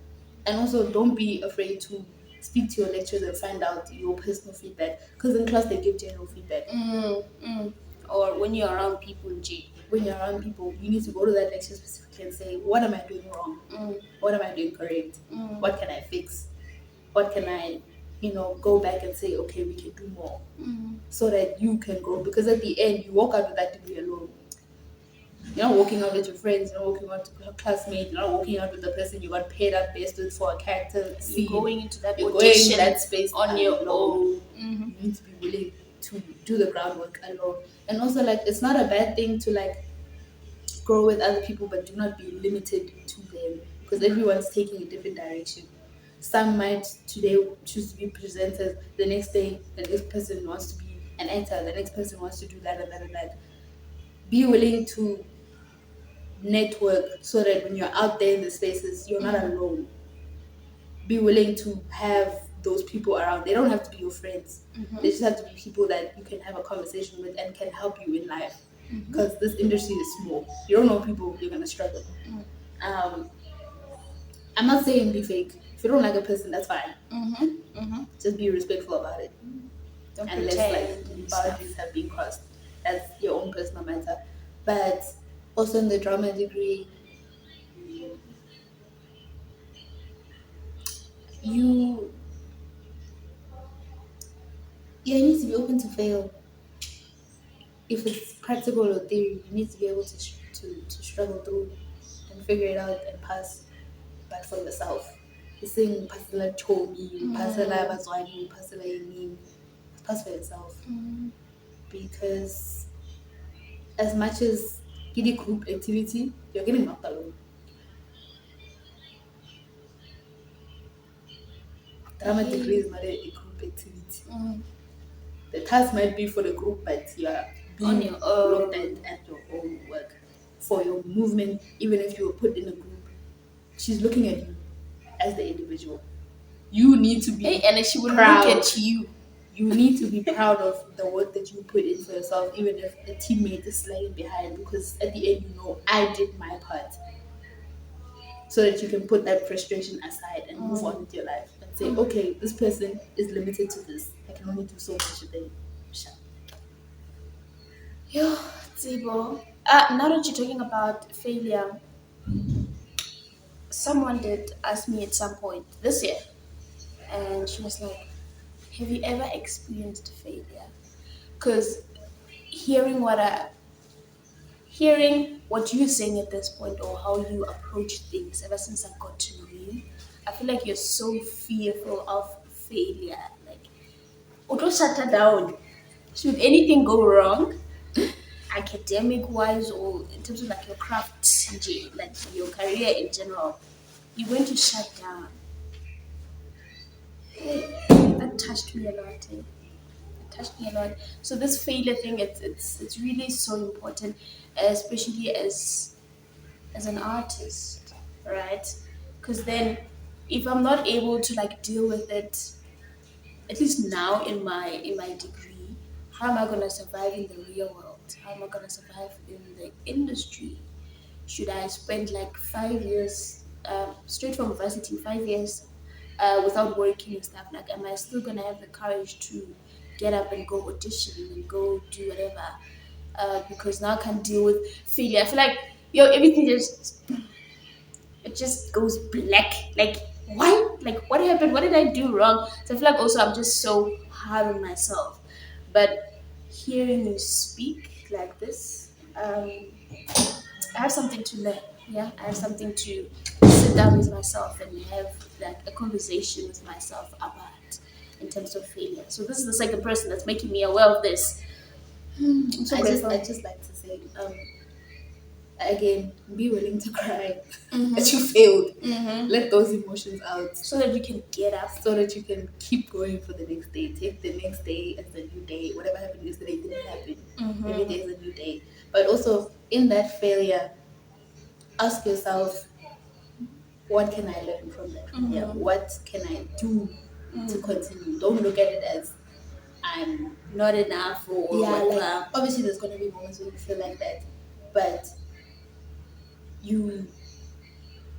And also, don't be afraid to speak to your lecturers and find out your personal feedback. Because in class, they give general feedback. Or when you're around people, G. When you're around people, you need to go to that lecture specifically and say, what am I doing wrong? What am I doing correct? What can I fix? What can I, go back and say, okay, we can do more. So that you can grow. Because at the end, you walk out with that degree alone. You're not walking out with your friends, you're not walking out with your classmates, you're not walking out with the person you got paid up best with for a character. You're going into that You're going audition in that space on your alone. own. You need to be willing to do the groundwork alone. And also, like, it's not a bad thing to, like, grow with other people, but do not be limited to them because everyone's taking a different direction. Some might today choose to be presenters, the next day, the next person wants to be an actor, the next person wants to do that and that and that. Be willing to network so that when you're out there in the spaces, you're not alone. Be willing to have those people around. They don't have to be your friends. They just have to be people that you can have a conversation with and can help you in life. Because this industry is small. You don't know people, you're gonna struggle. I'm not saying be fake. If you don't like a person, that's fine. Just be respectful about it. Don't Unless pretend like and stuff. boundaries have been crossed. That's your own personal matter. But also in the drama degree, you you need to be open to fail. If it's practical or theory, you need to be able to struggle through and figure it out and pass, but for yourself. Isn't pasela chomi, pasela bazwani, pasela yini. Pass for yourself. Because as much as getting group activity, you're getting knocked alone. Drama degree is not a group activity. The task might be for the group, but you are On being your own. looked at your own work. For your movement, even if you were put in a group, she's looking at you as the individual. You need to be And she will proud. look at you. You need to be proud of the work that you put in for yourself, even if a teammate is lagging behind, because at the end, I did my part. so that you can put that frustration aside and move on with your life and say, okay, this person is limited to this. I can only do so much with them. Shut. Yo, Zibo. Now that you're talking about failure, someone did ask me at some point this year, and she was like, "Have you ever experienced failure?" Because hearing what I hearing what you're saying at this point or how you approach things ever since I got to know you, I feel like you're so fearful of failure. Like, auto shut her down. Should anything go wrong, academic wise or in terms of like your craft, like your career in general, you're going to shut down. That touched me a lot. It touched me a lot. So this failure thing, it's really so important, especially as an artist, right? Because then, if I'm not able to like deal with it, at least now in my degree, how am I gonna survive in the real world? How am I gonna survive in the industry? Should I spend like 5 years straight from university, 5 years without working and stuff? Like, am I still gonna have the courage to get up and go audition and go do whatever? Because now I can't deal with failure. I feel like everything just it just goes black. Like, why? Like, what happened? What did I do wrong? So I feel like also I'm just so hard on myself. But hearing you speak like this, I have something to learn. Yeah, I have something to sit down with myself and have like a conversation with myself about in terms of failure. So this is the second person that's making me aware of this. I'm so grateful. I just like to say, again, be willing to cry that you failed. Let those emotions out so that you can get up. so that you can keep going for the next day. Take the next day as a new day. Whatever happened yesterday didn't happen. Every day is a new day. But also in that failure, ask yourself, what can I learn from that failure? What can I do to continue? Don't look at it as I'm not enough or Yeah, whatever. like- Obviously there's gonna be moments when you feel like that. But you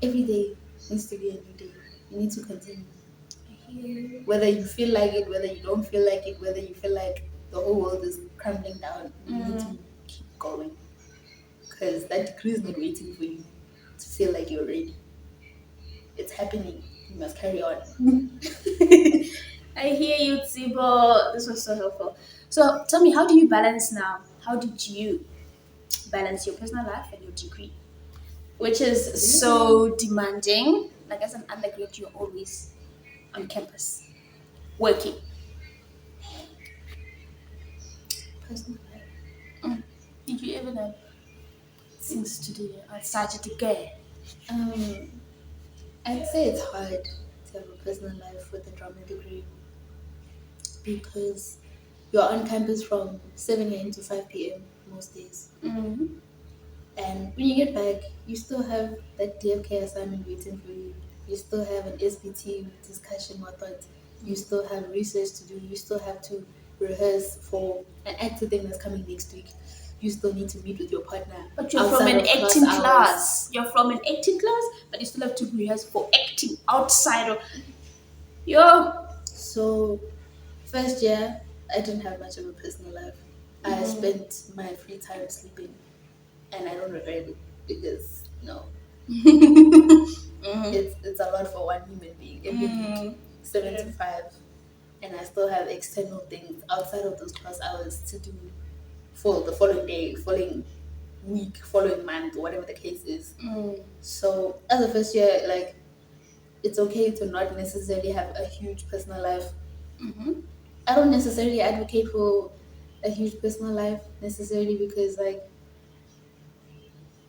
every day needs to be a new day. You need to continue. Whether you feel like it, whether you don't feel like it, whether you feel like the whole world is crumbling down, you need to keep going. Because that degree is not waiting for you to feel like you're ready. It's happening. You must carry on. I hear you, Tsibo. This was so helpful. So tell me, how do you balance now? How did you balance your personal life and your degree? Which is so demanding. Like as an undergrad, you're always on campus, working. Personal life. Did you ever have things to do outside your degree? I'd say it's hard to have a personal life with a drama degree because you're on campus from 7 a.m. to 5 p.m. most days. And when you get back, you still have that DFK assignment waiting for you. You still have an SBT discussion, whatnot. You still have research to do. You still have to rehearse for an acting thing that's coming next week. You still need to meet with your partner. But you're from outside an of acting hours. class. You're from an acting class, but you still have to rehearse for acting outside of. Yo. So, first year, I didn't have much of a personal life. I spent my free time sleeping, and I don't regret it because no, it's a lot for one human being every week, 7 to 5, and I still have external things outside of those class hours to do for the following day, following week, following month, whatever the case is. So, as a first year, like, it's okay to not necessarily have a huge personal life. I don't necessarily advocate for a huge personal life necessarily because, like,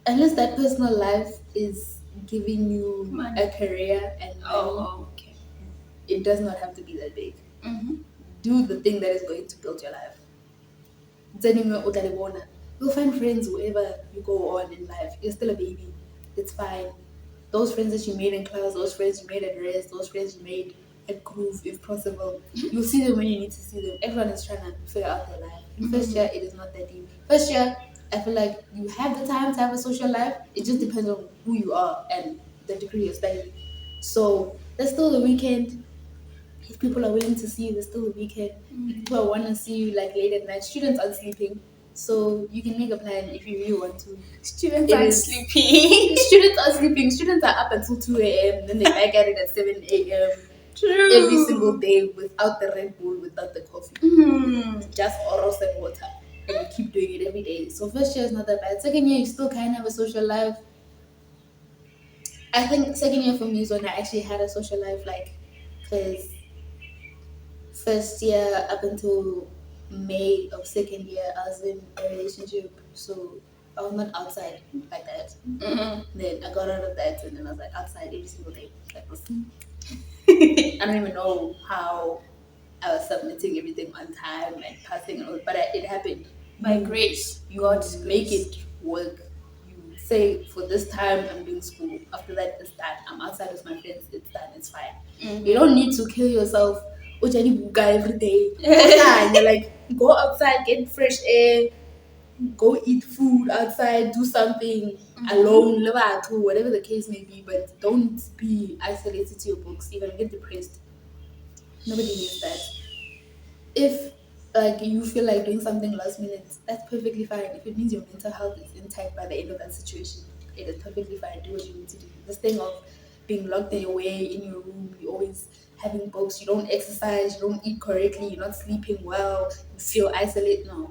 unless that personal life is giving you Money. a career and money, Okay. it does not have to be that big. Do the thing that is going to build your life. You'll find friends wherever you go on in life. You're still a baby. It's fine. Those friends that you made in class, those friends you made at rest, those friends you made at groove, if possible. You'll see them when you need to see them. Everyone is trying to figure out their life. In first year, it is not that deep. First year, I feel like you have the time to have a social life. It just depends on who you are and the degree you're studying. So there's still the weekend. If people are willing to see you, there's still the weekend. If people want to see you like late at night, students aren't sleeping. So you can make a plan if you really want to. Students aren't sleeping. Students are sleeping. Students are up until 2 a.m. Then they back at it at 7 a.m. True. Every single day without the Red Bull, without the coffee. Just oros and water. And you keep doing it every day. So first year is not that bad. Second year, you still kind of have a social life. I think second year for me is when I actually had a social life, like, because first year up until May of second year, I was in a relationship, so I was not outside like that. Then I got out of that, and then I was like outside every single day. That was, I don't even know how I was submitting everything on time and passing and all, but it happened. By grace, You God's make grace. it work. You say for this time I'm doing school. After that it's done. I'm outside with my friends. It's done. It's fine. You don't need to kill yourself. Ujani buga every day. You're like, go outside, get fresh air, go eat food outside, do something alone, live at home, whatever the case may be. But don't be isolated to your books. You're gonna get depressed. Nobody needs that. If like you feel like doing something last minute, that's perfectly fine. If it means your mental health is intact by the end of that situation, it is perfectly fine. Do what you need to do. This thing of being locked away in your room, you always having books, you don't exercise, you don't eat correctly, you're not sleeping well, you feel isolated. No,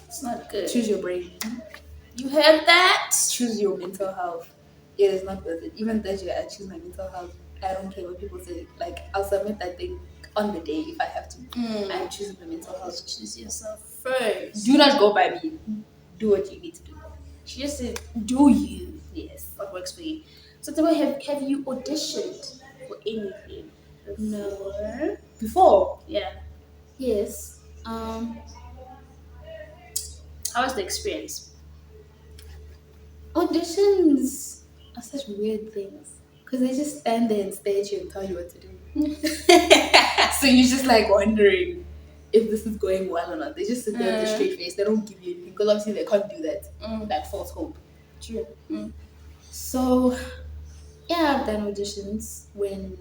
It's not good. choose your brain. You heard that? Choose your mental health. It is not worth it. Even that year, I choose my mental health. I don't care what people say. Like, I'll submit that thing on the day if I have to. I'm choosing my mental health. Choose yourself first. Do not go by me. Do what you need to do. She just said, do you? Yes. What works for you. So, Tabo, have you auditioned for anything before? No. Before? Yeah. Yes. How was the experience? Auditions are such weird things. Because they just stand there and stare at you and tell you what to do. So you're just like wondering if this is going well or not. They just sit there with a straight face. They don't give you anything because obviously they can't do that. That false hope. True. So yeah, I've done auditions when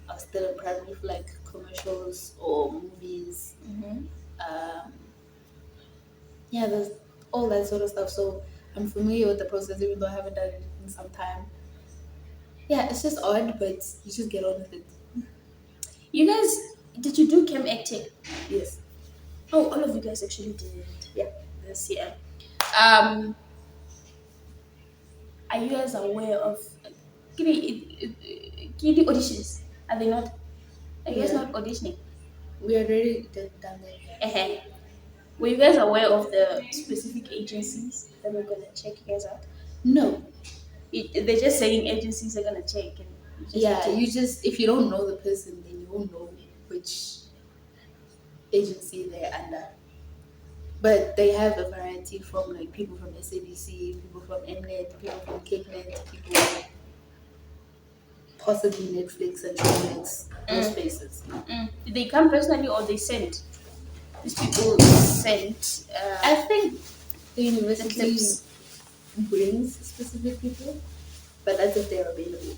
I was still in primary for like commercials or movies. Yeah, there's all that sort of stuff. So I'm familiar with the process even though I haven't done it in some time. Yeah, it's just odd, but you just get on with it. You guys, did you do chem acting? Yes. Oh, all of you guys actually did. Yeah. This year. Are you guys aware of the auditions? Are they not? Are you guys Yeah. not auditioning? We already done that. Were you guys aware of the specific agencies that were gonna check you guys out? No. They're just saying agencies are gonna check. And You just if you don't know the person, then you won't know which agency they're under. But they have a variety from like people from SABC, people from Mnet, people from CakeNet, people possibly Netflix and Showmax, those places. Did they come personally or they sent? These people sent. I think the the university clips. brings specific people, but that's if they're available.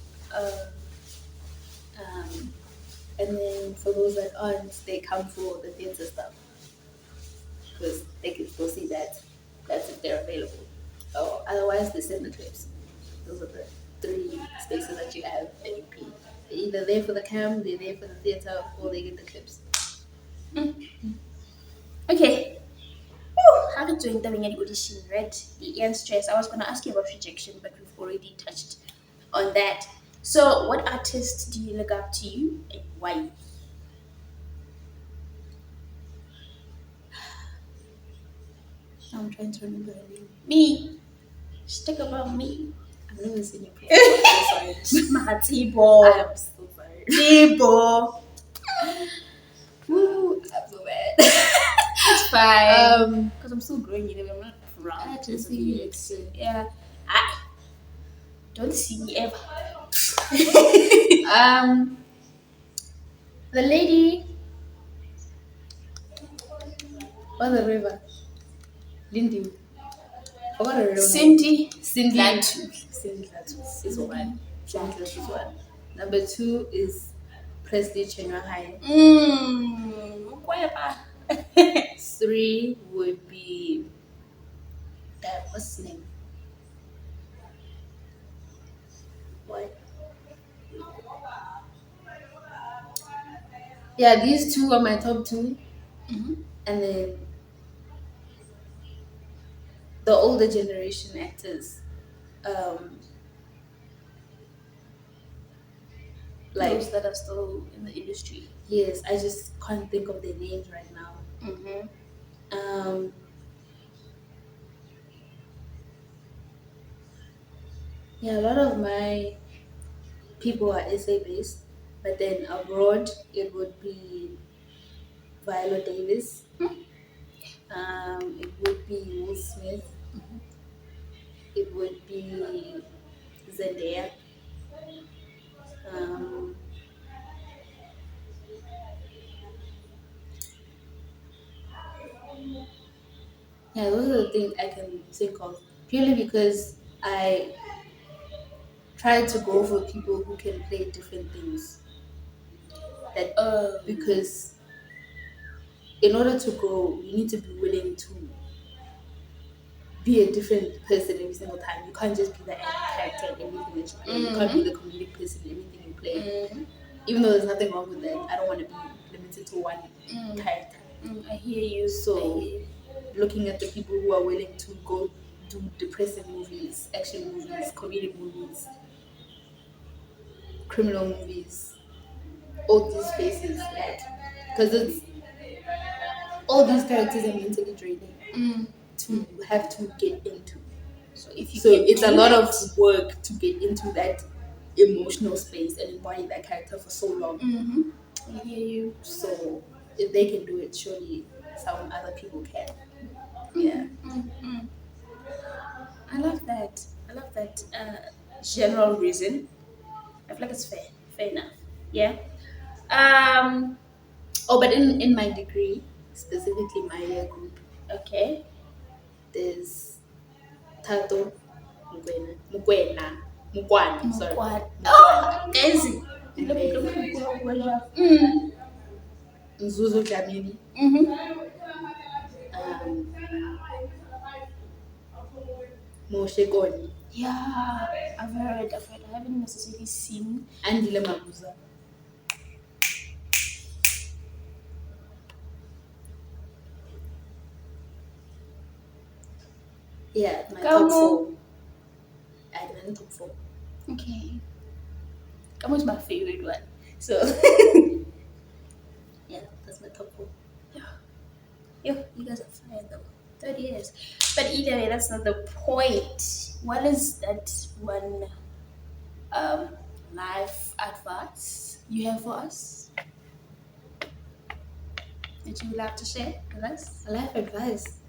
And then for those that aren't, they come for the theatre stuff because they can still see that. That's if they're available. Or otherwise, they send the clips. Those are the three spaces that you have at UP. They're either there for the cam, they're there for the theatre, or they get the clips. Okay. Whew, how did you doing any audition, right? The end stress. I was gonna ask you about rejection, but we've already touched on that. So, what artists do you look up to you and why? I'm trying to remember her name. Me. Just talk about me. I've never seen you before. I'm so sorry. Matibo. I am so sorry. Tibo. Woo, I'm so bad. It's fine. Because I'm still growing, I'm not around. I can see you next year. Yeah. I don't see me ever. The lady on the river. Lindy. What a real name. Cindy. Cindy Latu. Cindy Latu is one. That's one. Number two is Presley Chenahai. Whatever. Three would be what's his name? What? Yeah, these two are my top 2 and then the older generation actors, um, Those like that are still in the industry. yes, I just can't think of their names right now. Um, yeah, a lot of my people are essay based, but then abroad it would be Viola Davis. It would be Will Smith. It would be Zendaya. Um, yeah, those are the things I can think of purely because I try to go for people who can play different things. That because in order to grow, you need to be willing to be a different person every single time. You can't just be the character in everything that you play. You can't be the comedic person in everything you play. Even though there's nothing wrong with that, I don't want to be limited to one character. I hear you. So, looking at the people who are willing to go do depressive movies, action movies, comedic movies, criminal movies, all these spaces, like, because it's all these characters are mentally draining to have to get into. So if you So can it's a do lot that, of work to get into that emotional space and embody that character for so long. I hear you. So if they can do it, surely some other people can. Yeah. I love that. I love that general reason. I feel like it's fair. Fair enough. Yeah. Um. Oh, but in my degree, Specifically my year group, okay. there's Tato Mukwana, sorry. What? Oh, amazing. And then Nzuzo Jamini, um, Moshe Goni, Yeah, I've heard. I haven't necessarily seen. and Dile Mabuza. Yeah, my top 4. I didn't top 4. Okay. Kamu is my favorite one. So, Yeah, that's my top 4. yo, you guys are fine though. 30 years. But either way, that's not the point. What is that one um, life advice you have for us that you would like to share with us? Life advice.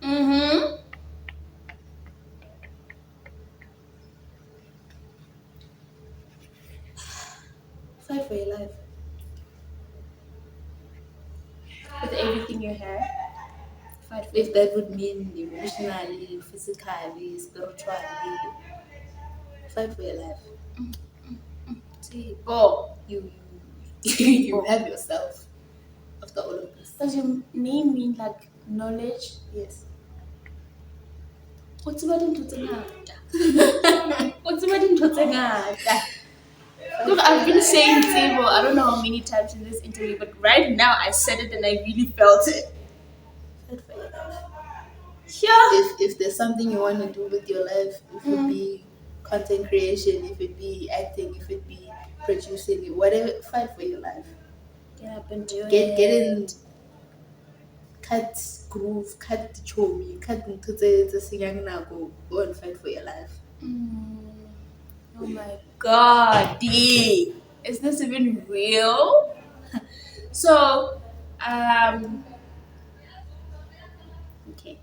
Fight for your life. With everything you have, fight for If that would mean emotionally, physically, spiritually, fight for your life. it. Go. You have yourself after all of this. Does your name mean like knowledge? Yes. What's about into What's about into Look, I've been saying table I don't know how many times in this interview, but right now I said it and I really felt it. Fight for your life. Yeah. If there's something you want to do with your life, if it be content creation, if it be acting, if it be producing, whatever, fight for your life. Get up and do it. Get in, cut groove, cut the chomi, cut into the singing nago, go and fight for your life. Oh my god, D. Is this even real? So, okay.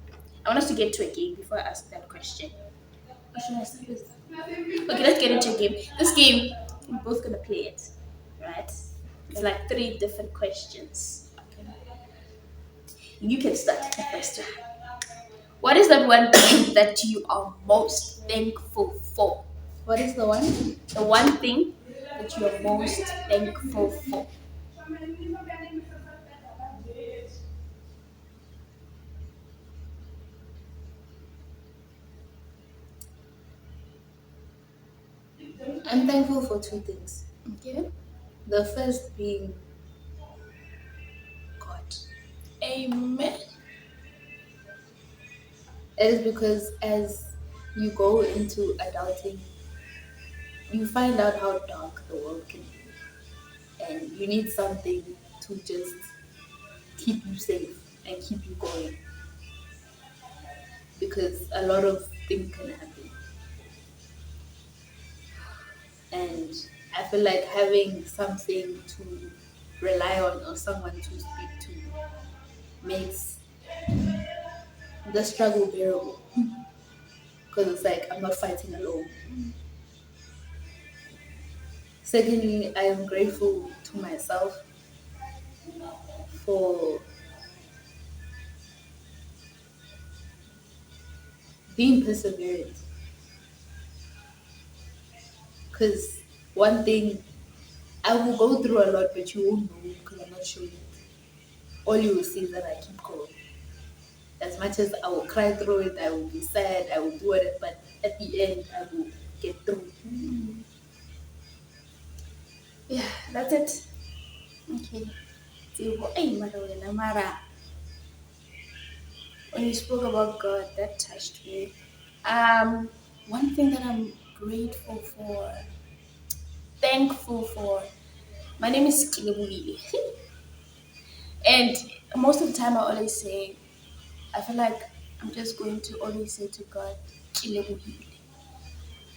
I want us to get to a game before I ask that question. What should I start with? Okay, let's get into a game. This game, we're both gonna play it, right? It's like 3 different questions. Okay. You can start the first one. What is that one thing that you are most thankful for? What is the one? The one thing that you are most thankful for. I'm thankful for two things. Okay. The first being God. Amen. It is because as you go into adulting, you find out how dark the world can be. And you need something to just keep you safe and keep you going. Because a lot of things can happen. And I feel like having something to rely on or someone to speak to makes the struggle bearable. Because it's like I'm not fighting alone. Secondly, I am grateful to myself for being perseverant. Because one thing, I will go through a lot, but you won't know because I'm not sure yet. All you will see is that I keep going. As much as I will cry through it, I will be sad, I will do it, but at the end, I will get through. Yeah, that's it. Okay. Hey, Mara. When you spoke about God, that touched me. One thing that I'm grateful for, thankful for. My name is Kilebuli. And most of the time I always say, I feel like I'm just going to always say to God, Kilebuli.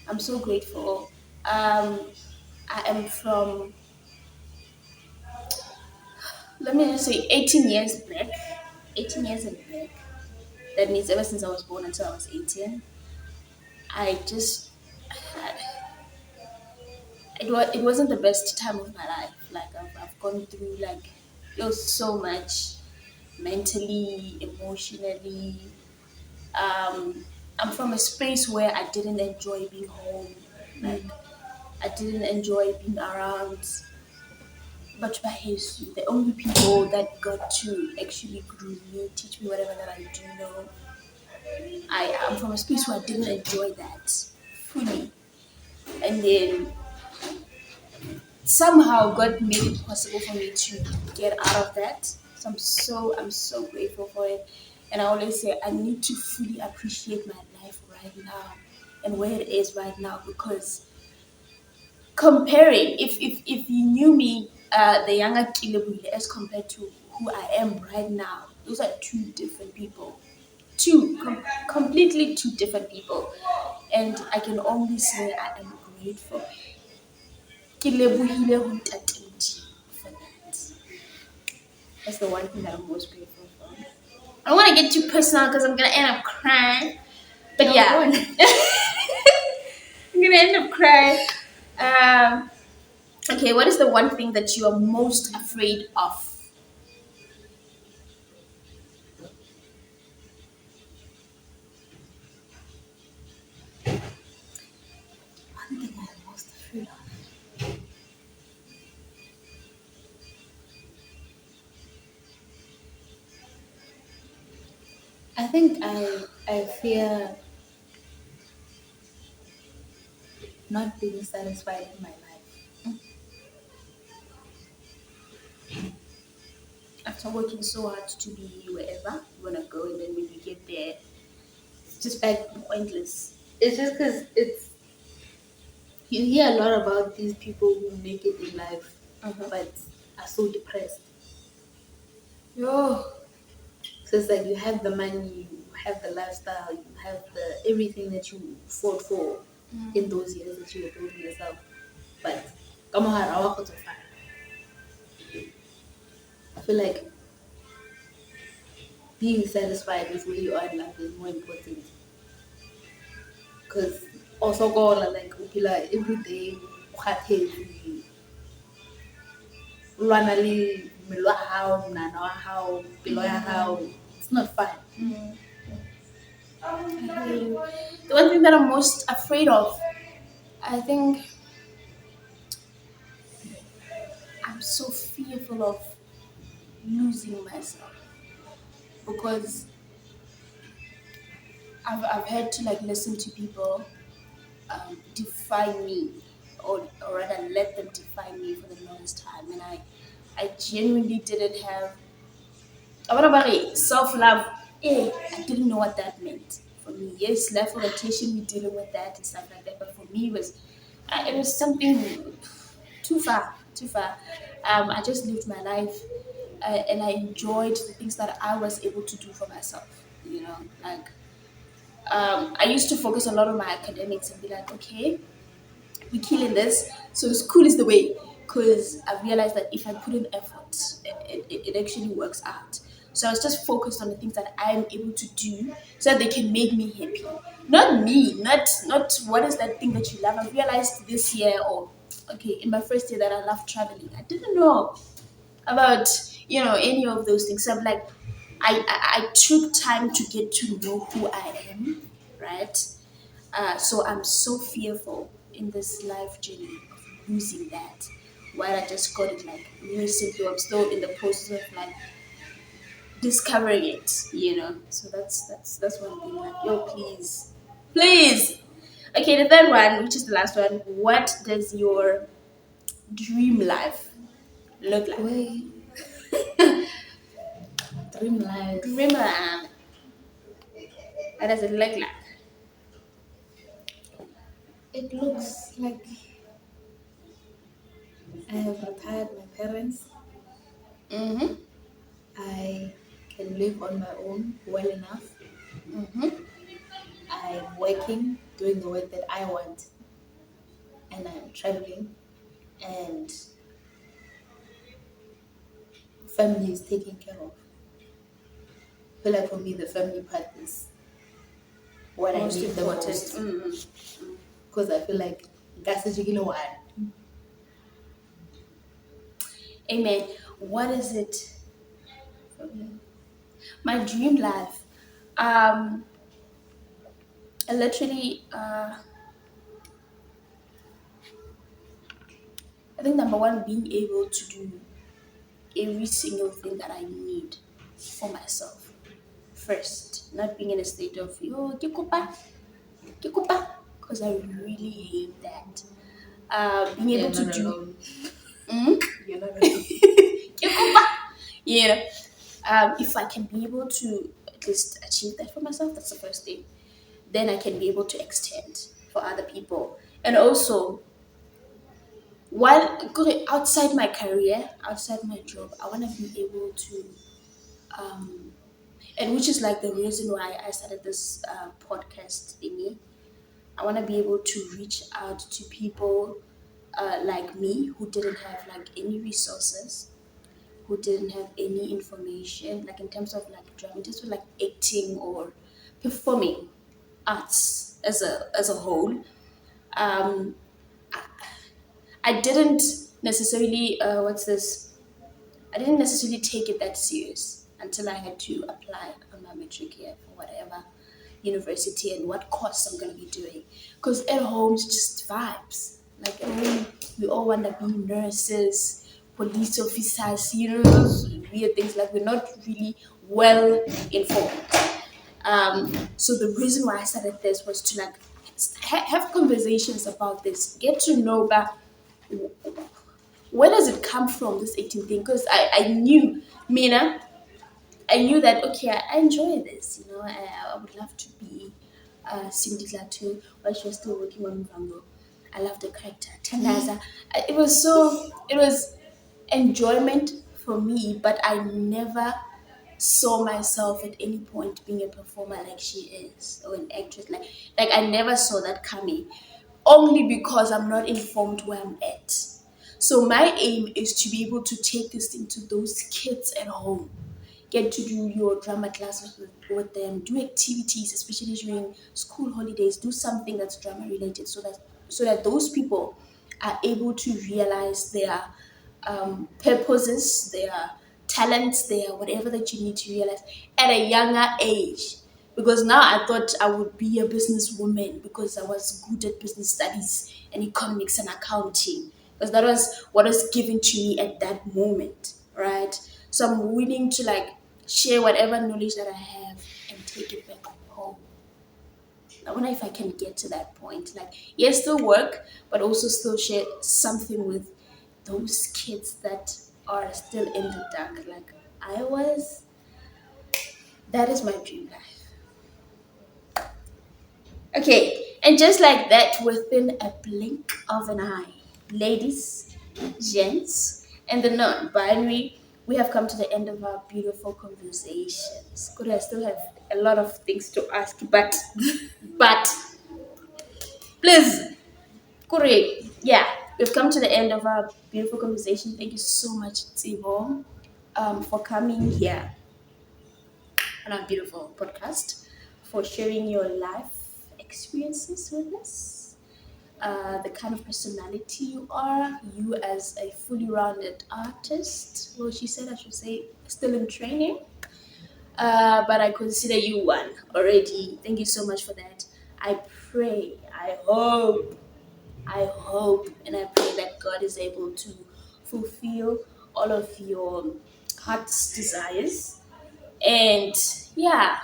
I'm so grateful. I am from, let me just say, 18 years back. 18 years in back. That means ever since I was born until I was 18, I just had, it wasn't the best time of my life. Like I've gone through like it was so much mentally, emotionally. I'm from a space where I didn't enjoy being home. Like I didn't enjoy being around. But by his, the only people that got to actually groom me, teach me whatever that I do know. I am from a space where I didn't enjoy that fully. And then somehow God made it possible for me to get out of that. So I'm so grateful for it. And I always say I need to fully appreciate my life right now and where it is right now because comparing if you knew me the younger Kilebule as compared to who I am right now, those are two different people. Completely two different people. And I can only say I am grateful. Ke lebohile ho Ntate Modimo for that. That's the one thing that I'm most grateful for. I don't want to get too personal because I'm gonna end up crying. But No, yeah, go on. I'm gonna end up crying. Um, okay, what is the one thing that you are most afraid of? One thing I'm most afraid of. I think I fear not being satisfied in my life. After working so hard to be wherever you wanna go, and then when you get there, it's just Like pointless. it's just because it's you hear a lot about these people who make it in life, but are so depressed. Yo, So it's like you have the money, you have the lifestyle, you have the everything that you fought for in those years that you were building yourself. But come on, I feel like being satisfied with where you are in life is more important. Because also go like every day, lwana le mmele wa hao, monahano wa hao, pelo ya hao. It's not fun. I hear you. The one thing that I'm most afraid of, I think I'm so fearful of losing myself because I've had to like listen to people define me, or rather let them define me for the longest time, and I genuinely didn't have self-love. I didn't know what that meant for me. Yes, life orientation, we dealing with that and stuff like that, but for me it was something too far, too far. I just lived my life, and I enjoyed the things that I was able to do for myself. You know, like I used to focus a lot on my academics and be like, okay, we're killing this, so school is the way. Because I realized that if I put in effort, it actually works out. So I was just focused on the things that I am able to do so that they can make me happy. Not me, not what is that thing that you love. I realized this year, or okay, in my first year, that I love traveling. I didn't know about any of those things. So I'm like, I took time to get to know who I am, right? So I'm so fearful in this life journey of losing that. While I just got it like recently, I'm still in the process of like discovering it. So that's one thing. Like, yo, please, please. Okay, the third one, which is the last one. What does your dream life look like? Wait, dream life. Dream life. What does it look like? It looks like I have retired my parents. Mm-hmm. I can live on my own well enough. Mm-hmm. I'm working, doing the work that I want, and I'm traveling, and family is taken care of. I feel like for me, the family part is what I Most need the important. most, Mm-hmm. because I feel like that's a you know what. Amen. What is it for me? My dream life. I literally, I think number one, being able to do every single thing that I need for myself first. Not being in a state of, yo, kikupa, because I really hate that. Being able You're to not do, alone. mm? You're not alone. Kikupa. Yeah. If I can be able to at least achieve that for myself, that's the first thing. Then I can be able to extend for other people. And also, while going outside my career, outside my job, I want to be able to, um, and which is like the reason why I started this podcast thingy. I want to be able to reach out to people like me who didn't have like any resources, who didn't have any information, like in terms of like drama, just with like acting or performing arts as a whole. Um, I didn't necessarily what's this? I didn't necessarily take it that serious until I had to apply on my matric year for whatever university and what course I'm gonna be doing. Because at home it's just vibes. Like at home we all wanna be nurses, police officers, those weird things. Like we're not really well informed. So the reason why I started this was to like have conversations about this, get to know that where does it come from, this 18 thing? Because I knew, Mina, I knew that, okay, I enjoy this, I would love to be Cindy Latu while she was still working on Mvango. I love the character, Tanaza. It was enjoyment for me, but I never saw myself at any point being a performer like she is, or an actress. Like I never saw that coming, only because I'm not informed where I'm at. So my aim is to be able to take this thing to those kids at home. Get to do your drama classes with them, do activities, especially during school holidays. Do something that's drama related, so that those people are able to realize their purposes, their talents, their whatever that you need to realize at a younger age. because now I thought I would be a businesswoman because I was good at business studies and economics and accounting, because that was what was given to me at that moment, right? So I'm willing to like share whatever knowledge that I have and take it back home. I wonder if I can get to that point. Like, yes, still work, but also still share something with those kids that are still in the dark, like I was. That is my dream life. Okay, and just like that, within a blink of an eye, ladies, gents, and the non binary, we have come to the end of our beautiful conversations. Could I still have a lot of things to ask, but please, Kure, yeah, we've come to the end of our beautiful conversation. Thank you so much, Tsibo, for coming here on our beautiful podcast, for sharing your life experiences with us, the kind of personality you are, you as a fully rounded artist. Well, she said I should say still in training, but I consider you one already. Thank you so much for that. I pray, I hope, and I pray that God is able to fulfill all of your heart's desires. And yeah,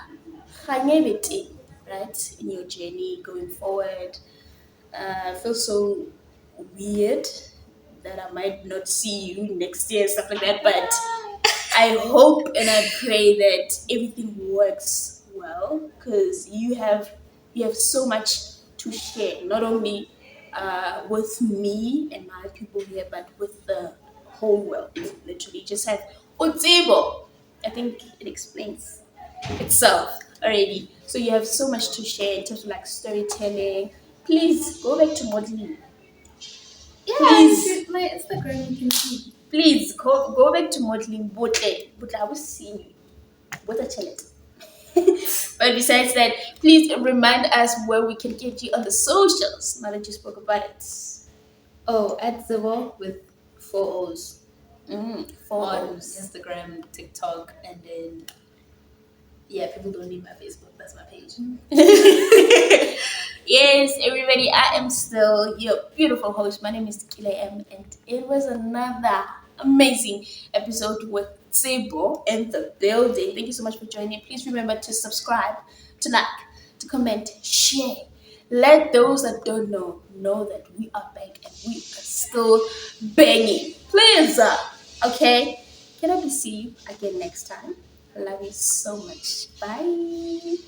it, right, in your journey going forward. I feel so weird that I might not see you next year and stuff like that, but I hope and I pray that everything works well, because you have so much to share, not only with me and my people here, but with the whole world. Literally, just have Otebo. I think it explains itself already. So you have so much to share in terms of like storytelling. Please go back to modeling. Yeah, Please, my Instagram you can see. please go back to modeling. But I was seeing you. What a challenge. But besides that, please remind us where we can get you on the socials. Now that you spoke about it. Oh, at Zibo with 4 O's Four on O's. Instagram, TikTok, and then yeah, people don't need my Facebook. That's my page. Yes, everybody, I am still your beautiful host. My name is Kile M, and it was another amazing episode with Sebo in the building. Thank you so much for joining. Please remember to subscribe, to like, to comment, share. Let those that don't know that we are back and we are still banging. Please, okay? Can I please see you again next time? I love you so much. Bye.